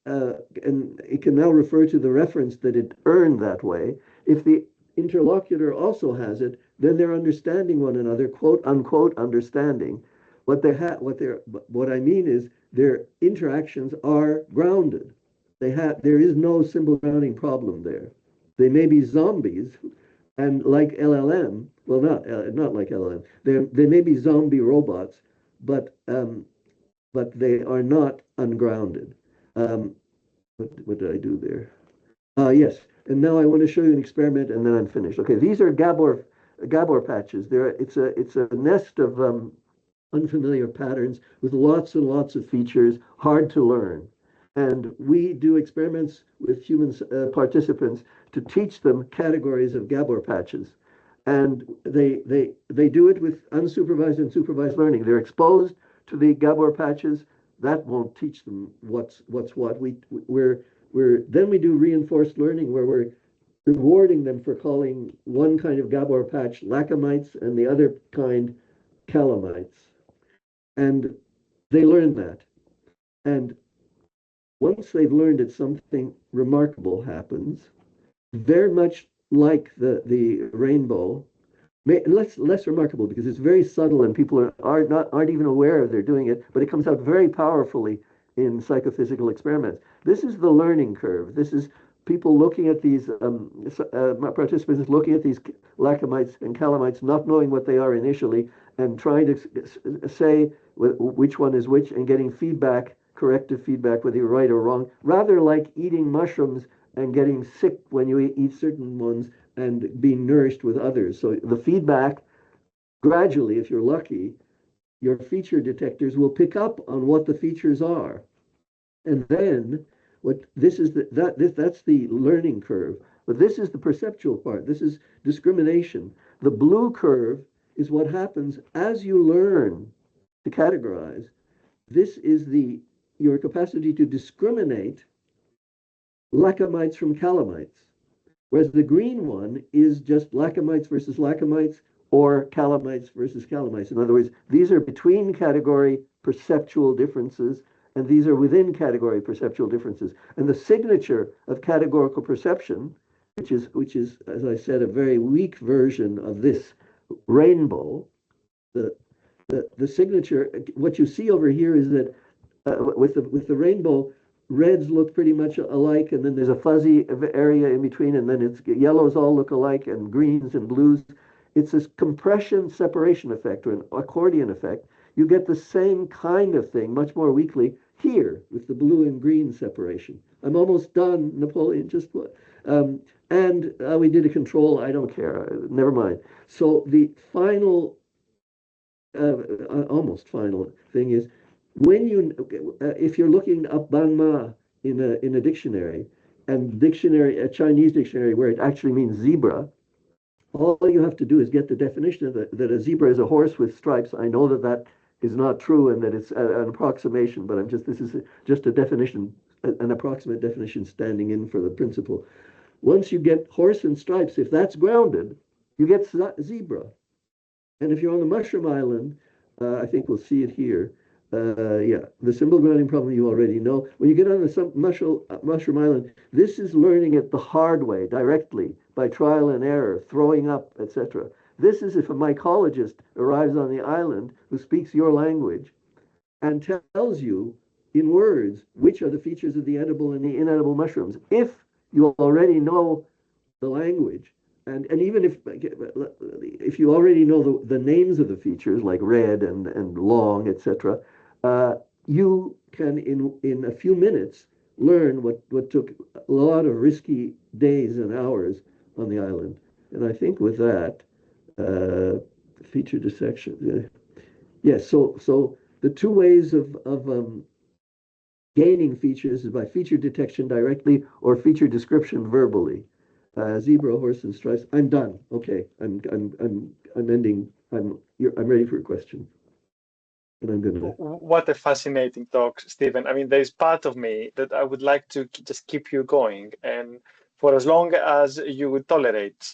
and it can now refer to the reference that it earned that way. If the interlocutor also has it, then they're understanding one another, quote unquote understanding. What I mean is their interactions are grounded. There is no simple grounding problem there. They may be zombies, and like LLM, well, not like LLM. They may be zombie robots, but they are not ungrounded. Um, what did I do there? Yes, and now I want to show you an experiment, and then I'm finished. Okay, these are Gabor patches. It's a nest of unfamiliar patterns with lots and lots of features, hard to learn. And we do experiments with human participants to teach them categories of Gabor patches. And they do it with unsupervised and supervised learning. They're exposed to the Gabor patches. That won't teach them what's what. Then we do reinforced learning where we're rewarding them for calling one kind of Gabor patch lacamites and the other kind calamites. And they learn that. And once they've learned it, something remarkable happens, very much like the rainbow, less remarkable because it's very subtle and people aren't even aware they're doing it, but it comes out very powerfully in psychophysical experiments. This is the learning curve. This is people looking at these participants looking at these lacamites and calamites, not knowing what they are initially, and trying to say which one is which and getting feedback, corrective feedback, whether you're right or wrong, rather like eating mushrooms and getting sick when you eat certain ones and being nourished with others. So the feedback, gradually, if you're lucky, your feature detectors will pick up on what the features are. And then what this is that's the learning curve. But this is the perceptual part. This is discrimination. The blue curve is what happens as you learn to categorize. This is the your capacity to discriminate Lacamites from calamites. Whereas the green one is just Lacamites versus Lacamites or calamites versus calamites. In other words, these are between category perceptual differences, and these are within category perceptual differences. And the signature of categorical perception, which is, as I said, a very weak version of this rainbow, the the signature, what you see over here is that with the rainbow, reds look pretty much alike, and then there's a fuzzy area in between, and then it's yellows all look alike, and greens and blues. It's this compression separation effect or an accordion effect. You get the same kind of thing, much more weakly, here with the blue and green separation. I'm almost done, Napoleon, just what? And we did a control, I don't care, never mind. So the final, almost final thing is, when you if you're looking up Bangma in a dictionary, and a Chinese dictionary where it actually means zebra, all you have to do is get the definition of that a zebra is a horse with stripes. I know that that is not true and that it's an approximation, but this is just a definition, an approximate definition standing in for the principle. Once you get horse and stripes, if that's grounded, you get zebra. And if you're on the mushroom island, I think we'll see it here. Yeah, the symbol grounding problem you already know. When you get on the mushroom island, this is learning it the hard way, directly, by trial and error, throwing up, etc. This is if a mycologist arrives on the island who speaks your language and tells you in words which are the features of the edible and the inedible mushrooms. If you already know the language, and even if you already know the names of the features like red and long, etc., you can in a few minutes learn what took a lot of risky days and hours on the island. And I think with that, feature dissection. Yes, so the two ways of gaining features is by feature detection directly or feature description verbally. Zebra, horse, and stripes. I'm done. Okay, I'm ending. I'm ready for a question, and I'm gonna. What a fascinating talk, Stephen. I mean, there's part of me that I would like to just keep you going, and for as long as you would tolerate,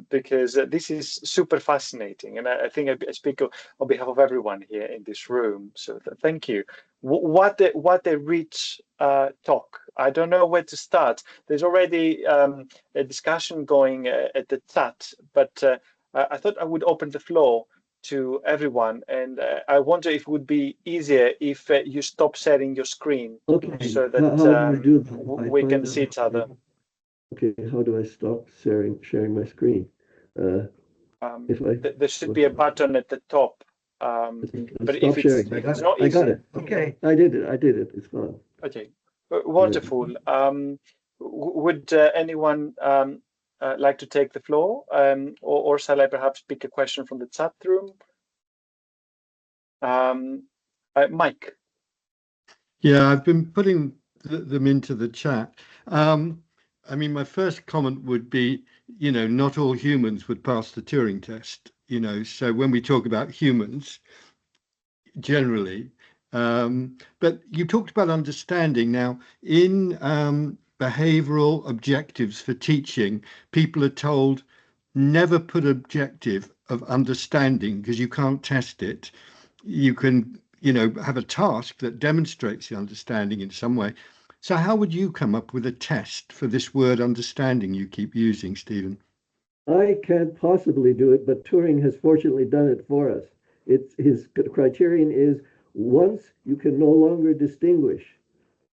because this is super fascinating, and I think I speak on behalf of everyone here in this room. So thank you. What a rich talk. I don't know where to start. There's already a discussion going at the chat, but I thought I would open the floor to everyone, and I wonder if it would be easier if you stop sharing your screen, Okay. so that how do I do we can see each other. Okay, how do I stop sharing my screen? There should be a button at the top. But stop if sharing. it's not easy, I got it. Okay, I did it. It's gone. Okay, wonderful. Would anyone like to take the floor, or shall I perhaps pick a question from the chat room? Mike. Yeah, I've been putting them into the chat. I mean, my first comment would be, not all humans would pass the Turing test, so when we talk about humans, generally, but you talked about understanding. Now, in behavioral objectives for teaching, people are told never put objective of understanding because you can't test it. You can have a task that demonstrates the understanding in some way. So how would you come up with a test for this word understanding you keep using, Stephen? I can't possibly do it, but Turing has fortunately done it for us. His criterion is once you can no longer distinguish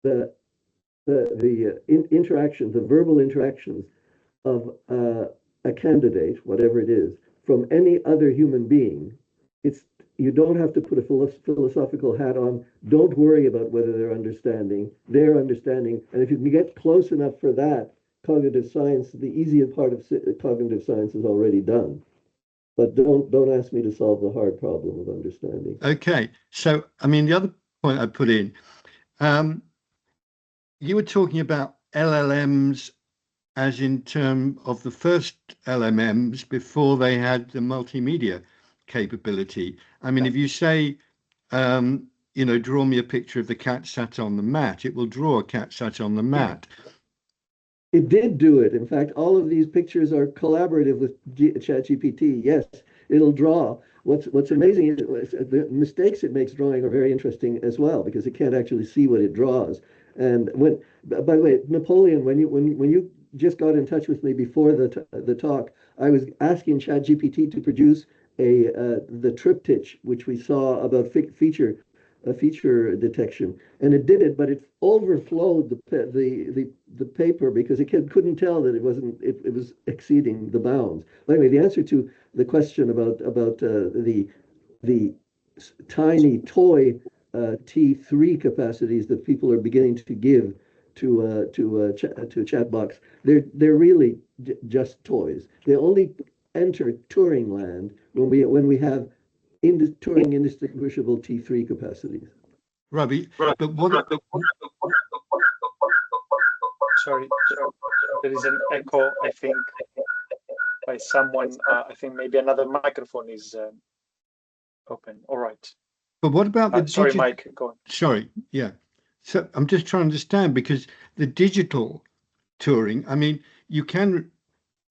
the interactions, the verbal interactions of a candidate, whatever it is, from any other human being, you don't have to put a philosophical hat on. Don't worry about whether they're understanding. And if you can get close enough for that, cognitive science, the easier part of cognitive science is already done. But don't ask me to solve the hard problem of understanding. Okay, so I mean the other point I put in, you were talking about LLMs as in terms of the first LLMs before they had the multimedia capability. I mean, if you say, draw me a picture of the cat sat on the mat, it will draw a cat sat on the mat. It did do it. In fact, all of these pictures are collaborative with ChatGPT. Yes, it'll draw. What's amazing is the mistakes it makes drawing are very interesting as well because it can't actually see what it draws. And by the way, Napoleon, when you just got in touch with me before the talk, I was asking ChatGPT to produce the triptych, which we saw about feature detection, and it did it, but it overflowed the paper because it couldn't tell that it was exceeding the bounds. But anyway, the answer to the question about the tiny toy T3 capacities that people are beginning to give to chatbots, they're really just toys. They only enter Turing land when we have Turing indistinguishable T3 capacities. Robbie, but what? Sorry, there is an echo, I think, by someone. I think maybe another microphone is open. All right. But what about the sorry, Mike, go on. Sorry, yeah. So I'm just trying to understand because the digital Turing, I mean, you can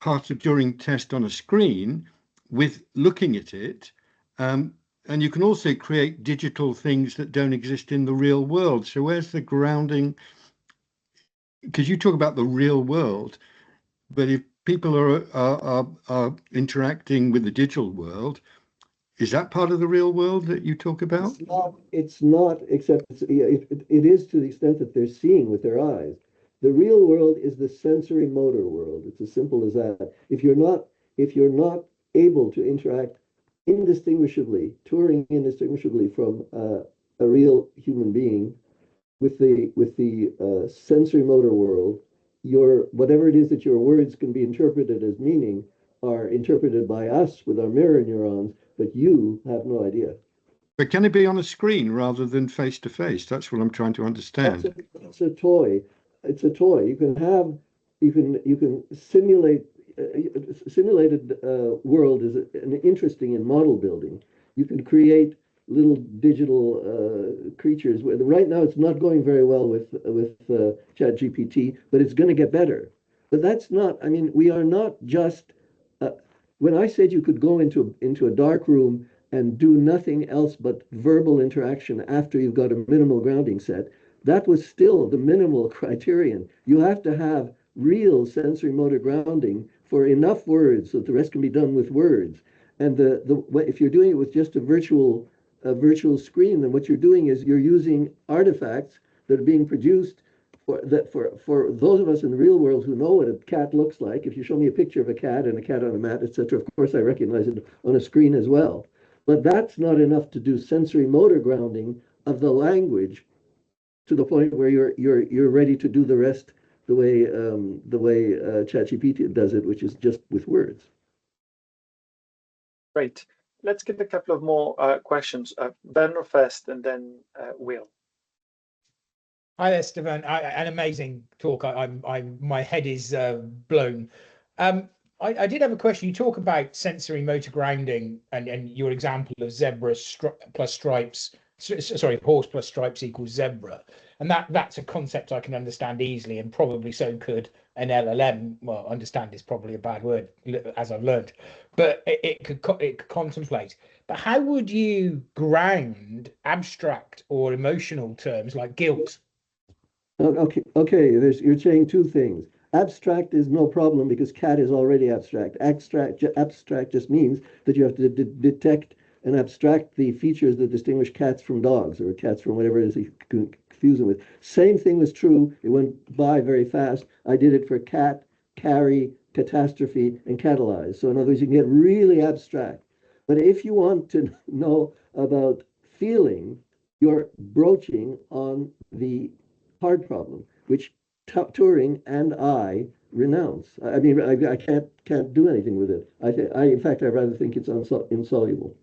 pass a Turing test on a screen with looking at it, and you can also create digital things that don't exist in the real world. So where's the grounding? Because you talk about the real world, but if people are interacting with the digital world, is that part of the real world that you talk about? It's not, except it is to the extent that they're seeing with their eyes. The real world is the sensory motor world. It's as simple as that. If you're not able to interact indistinguishably, Turing indistinguishably from a real human being with the sensory motor world, whatever it is that your words can be interpreted as meaning are interpreted by us with our mirror neurons, but you have no idea. But can it be on a screen rather than face to face? That's what I'm trying to understand. It's a toy. It's a toy. You can simulate. Simulated world is an interesting in model building. You can create little digital creatures. Right now, it's not going very well with ChatGPT, but it's going to get better. But that's not. I mean, we are not just. When I said you could go into a dark room and do nothing else but verbal interaction after you've got a minimal grounding set, that was still the minimal criterion. You have to have real sensory motor grounding for enough words so that the rest can be done with words. And if you're doing it with just a virtual screen, then what you're doing is you're using artifacts that are being produced for those of us in the real world who know what a cat looks like. If you show me a picture of a cat and a cat on a mat, etc., of course I recognize it on a screen as well. But that's not enough to do sensory motor grounding of the language to the point where you're ready to do the rest the way ChatGPT does it, which is just with words. Great. Let's get a couple of more questions. Werner first, and then Will. Hi there, Stephen. An amazing talk. My head is blown. I did have a question. You talk about sensory motor grounding and your example of zebra plus stripes. Sorry, horse plus stripes equals zebra, and that's a concept I can understand easily, and probably so could an LLM. Well, understand is probably a bad word, as I've learned, but it could contemplate. But how would you ground abstract or emotional terms like guilt? Okay. You're saying two things. Abstract is no problem because cat is already abstract. Abstract just means that you have to detect and abstract the features that distinguish cats from dogs or cats from whatever it is you confuse them with. Same thing was true. It went by very fast. I did it for cat, carry, catastrophe, and catalyze. So in other words, you can get really abstract. But if you want to know about feeling, you're broaching on the hard problem, which Turing and I renounce. I mean, I can't do anything with it. In fact, I rather think it's insoluble.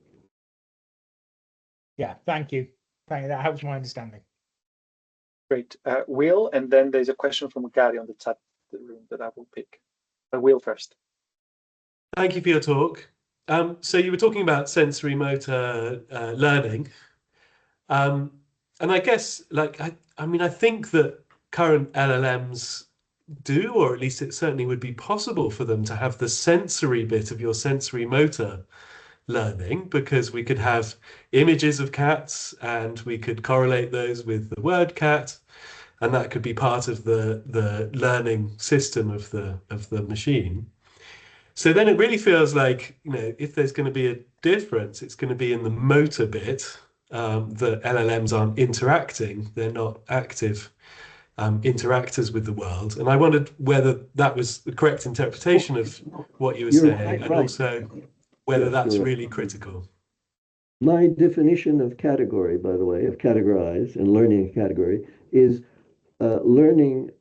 Yeah, thank you. That helps my understanding. Great. Will, and then there's a question from Gary on the chat room that I will pick. Will first. Thank you for your talk. So you were talking about sensory motor learning. And I guess, like, I mean, I think that current LLMs do, or at least it certainly would be possible for them to have the sensory bit of your sensory motor learning, because we could have images of cats and we could correlate those with the word cat, and that could be part of the learning system of the machine. So then it really feels like, you know, if there's going to be a difference, it's going to be in the motor bit. The LLMs aren't interacting, they're not active interactors with the world. And I wondered whether that was the correct interpretation of what you were saying, and also whether that's really critical. My definition of category, by the way, of categorize and learning a category, is learning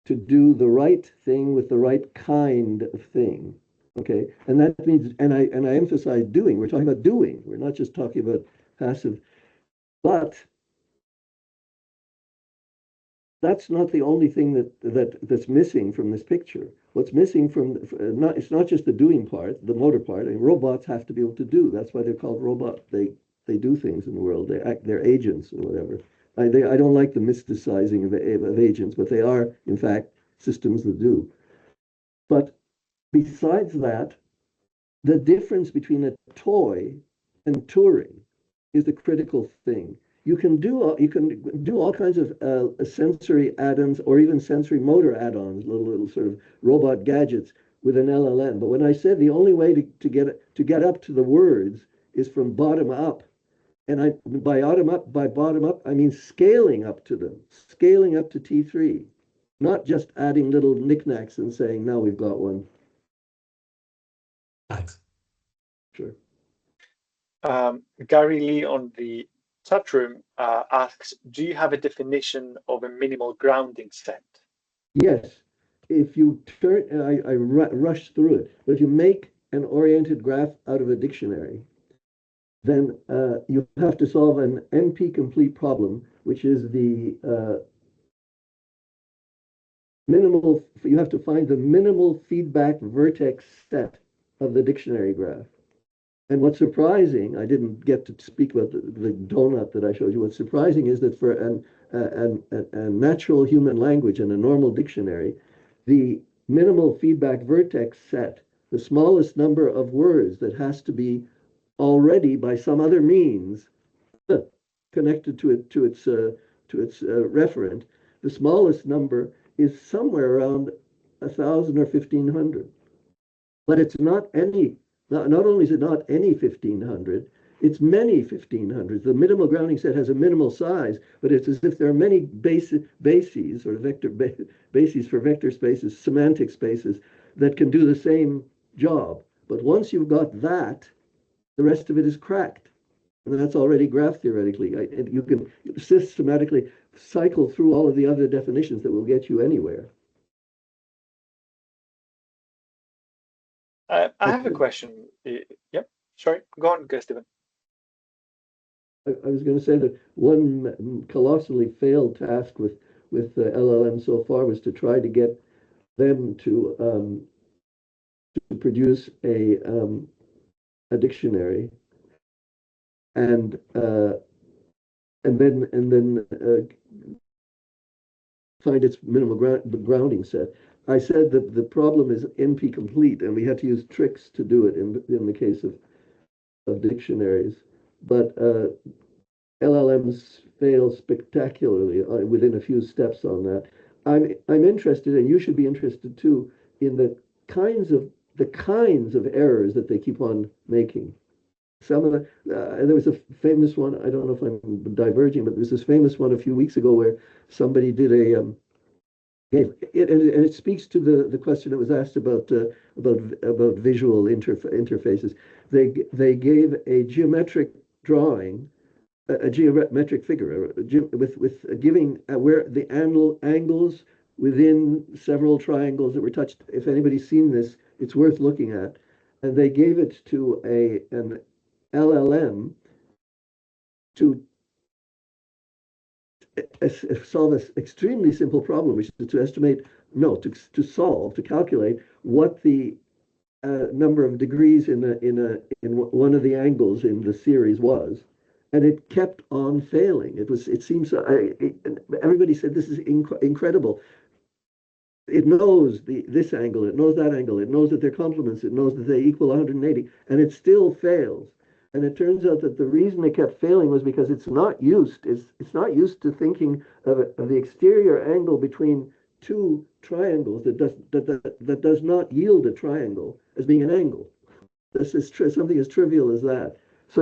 to do the right thing with the right kind of thing. Okay, and that means, and I emphasize doing. We're talking about doing. We're not just talking about passive. But that's not the only thing that's missing from this picture. What's missing from it's not just the doing part, the motor part. I mean, robots have to be able to do. That's why they're called robots. They do things in the world. They're agents or whatever. I don't like the mysticizing of agents, but they are in fact systems that do. But besides that, the difference between a toy and Turing is the critical thing. You can do all kinds of sensory add-ons or even sensory motor add-ons, little sort of robot gadgets with an LLM. But when I said the only way to get up to the words is from bottom up, and by bottom up, I mean scaling up to them, scaling up to T3, not just adding little knickknacks and saying, now we've got one. Thanks. Sure. Gary Lee on the chat room asks, do you have a definition of a minimal grounding set? Yes. If you turn, I rushed through it, but if you make an oriented graph out of a dictionary, then you have to solve an NP-complete problem, which is the minimal, you have to find the minimal feedback vertex set of the dictionary graph. And what's surprising, I didn't get to speak about the donut that I showed you. What's surprising is that for a natural human language and a normal dictionary, the minimal feedback vertex set, the smallest number of words that has to be already by some other means connected to its referent, the smallest number is somewhere around 1,000 or 1,500. But it's not any. Not only is it not any 1,500, it's many 1,500s. The minimal grounding set has a minimal size, but it's as if there are many bases or bases for vector spaces, semantic spaces that can do the same job. But once you've got that, the rest of it is cracked. And that's already graph theoretically. You can systematically cycle through all of the other definitions that will get you anywhere. I have a question. Yep. Sorry. Go on, Stephen. I was going to say that one colossally failed task with LLM so far was to try to get them to produce a dictionary, and then find its minimal grounding set. I said that the problem is NP complete, and we had to use tricks to do it in the case of dictionaries. But LLMs fail spectacularly within a few steps on that. I'm interested, and you should be interested too, in the kinds of errors that they keep on making. Some of there was a famous one. I don't know if I'm diverging, but there was this famous one a few weeks ago where somebody did a and it speaks to the question that was asked about visual interfaces. They gave a geometric drawing, a geometric figure with giving where the angles within several triangles that were touched. If anybody's seen this, it's worth looking at. And they gave it to an LLM to solve an extremely simple problem, which is to estimate, no, to calculate what the number of degrees in one of the angles in the series was, and it kept on failing. It seems everybody said this is incredible. It knows this angle, it knows that angle, it knows that they're complements, it knows that they equal 180, and it still fails. And it turns out that the reason it kept failing was because it's not used to thinking of the exterior angle between two triangles that does not yield a triangle as being an angle. This is something as trivial as that. So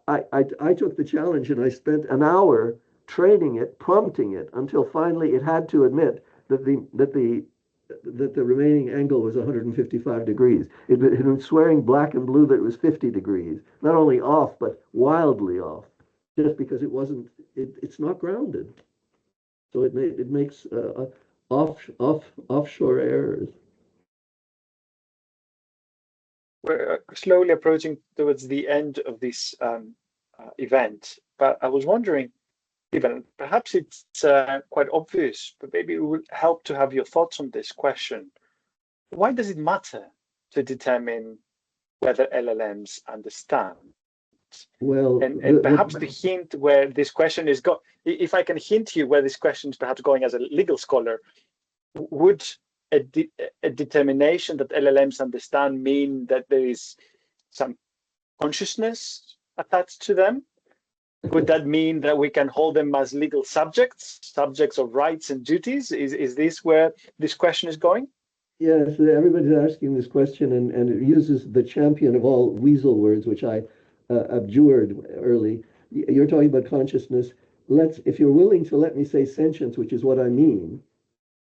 I took the challenge and I spent an hour training it, prompting it, until finally it had to admit that the remaining angle was 155 degrees. It had been swearing black and blue that it was 50 degrees, not only off, but wildly off, just because it's not grounded. So it makes offshore errors. We're slowly approaching towards the end of this event, but I was wondering, Stephen, perhaps it's quite obvious, but maybe it would help to have your thoughts on this question. Why does it matter to determine whether LLMs understand? Well, and perhaps the hint where this question is if I can hint you where this question is perhaps going as a legal scholar, would a determination that LLMs understand mean that there is some consciousness attached to them? Would that mean that we can hold them as legal subjects of rights and duties? Is this where this question is going? Yes, everybody's asking this question, and it uses the champion of all weasel words, which I abjured early. You're talking about consciousness. If you're willing to let me say sentience, which is what I mean,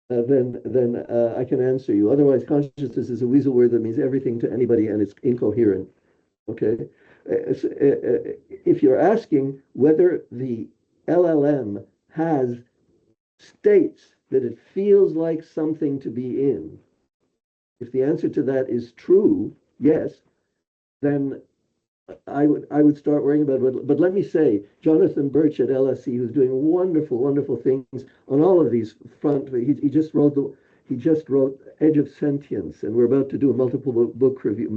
then I can answer you. Otherwise, consciousness is a weasel word that means everything to anybody, and it's incoherent. Okay? If you're asking whether the LLM has states that it feels like something to be in, if the answer to that is true, yes, then I would start worrying about it. But let me say, Jonathan Birch at LSE, who's doing wonderful things on all of these front. He just wrote Edge of Sentience, and we're about to do a multiple book review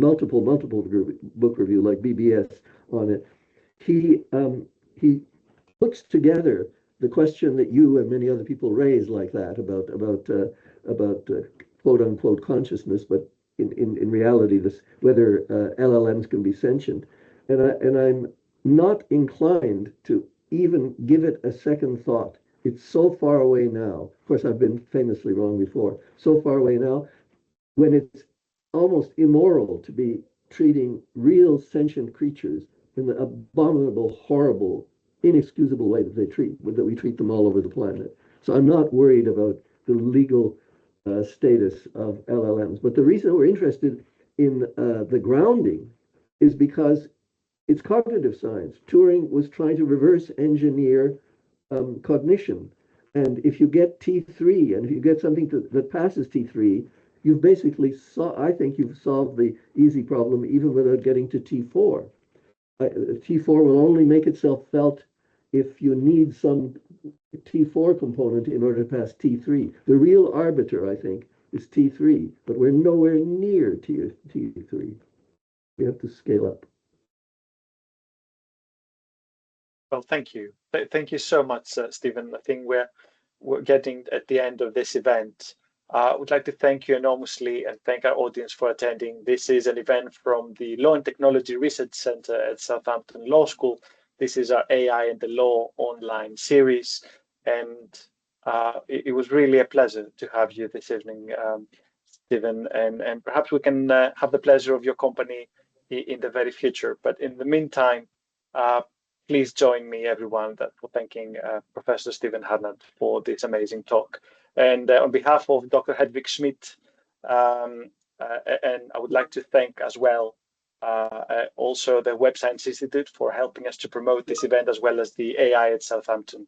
like BBS on it. He puts together the question that you and many other people raise like that about quote unquote consciousness, but in reality, whether LLMs can be sentient, and I'm not inclined to even give it a second thought. It's so far away now. Of course, I've been famously wrong before. So far away now, when it's almost immoral to be treating real sentient creatures in the abominable, horrible, inexcusable way that we treat them all over the planet. So I'm not worried about the legal status of LLMs. But the reason we're interested in the grounding is because it's cognitive science. Turing was trying to reverse engineer cognition. And if you get T3, and if you get something that passes T3, you've basically I think you've solved the easy problem even without getting to T4. T4 will only make itself felt if you need some T4 component in order to pass T3. The real arbiter, I think, is T3, but we're nowhere near T3. We have to scale up. Well, thank you. Thank you so much, Stephen. I think we're getting at the end of this event. I would like to thank you enormously and thank our audience for attending. This is an event from the Law and Technology Research Center at Southampton Law School. This is our AI and the Law online series. And it was really a pleasure to have you this evening, Stephen. And perhaps we can have the pleasure of your company in the very future. But in the meantime, please join me, everyone, for thanking Professor Stephen Harnad for this amazing talk. And on behalf of Dr. Hedvig Schmidt, and I would like to thank as well also the Web Science Institute for helping us to promote this event, as well as the AI at Southampton.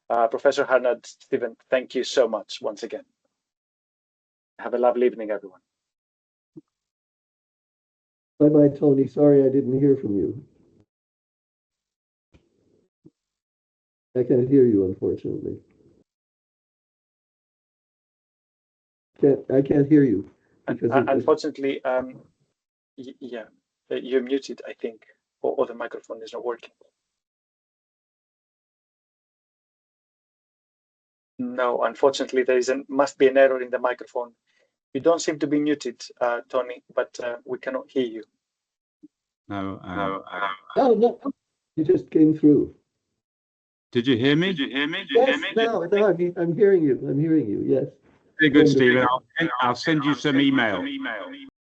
Professor Harnad, Stephen, thank you so much once again. Have a lovely evening, everyone. Bye-bye, Tony. Sorry I didn't hear from you. I can't hear you, unfortunately. I can't hear you because Unfortunately, yeah, you're muted, I think, or the microphone is not working. No, unfortunately, must be an error in the microphone. You don't seem to be muted, Tony, but we cannot hear you. No. Oh, no, you just came through. Did you hear me? Yes, now I'm hearing you. I'm hearing you. Yes. Very good, Wonderful. Stephen. I'll send you some email.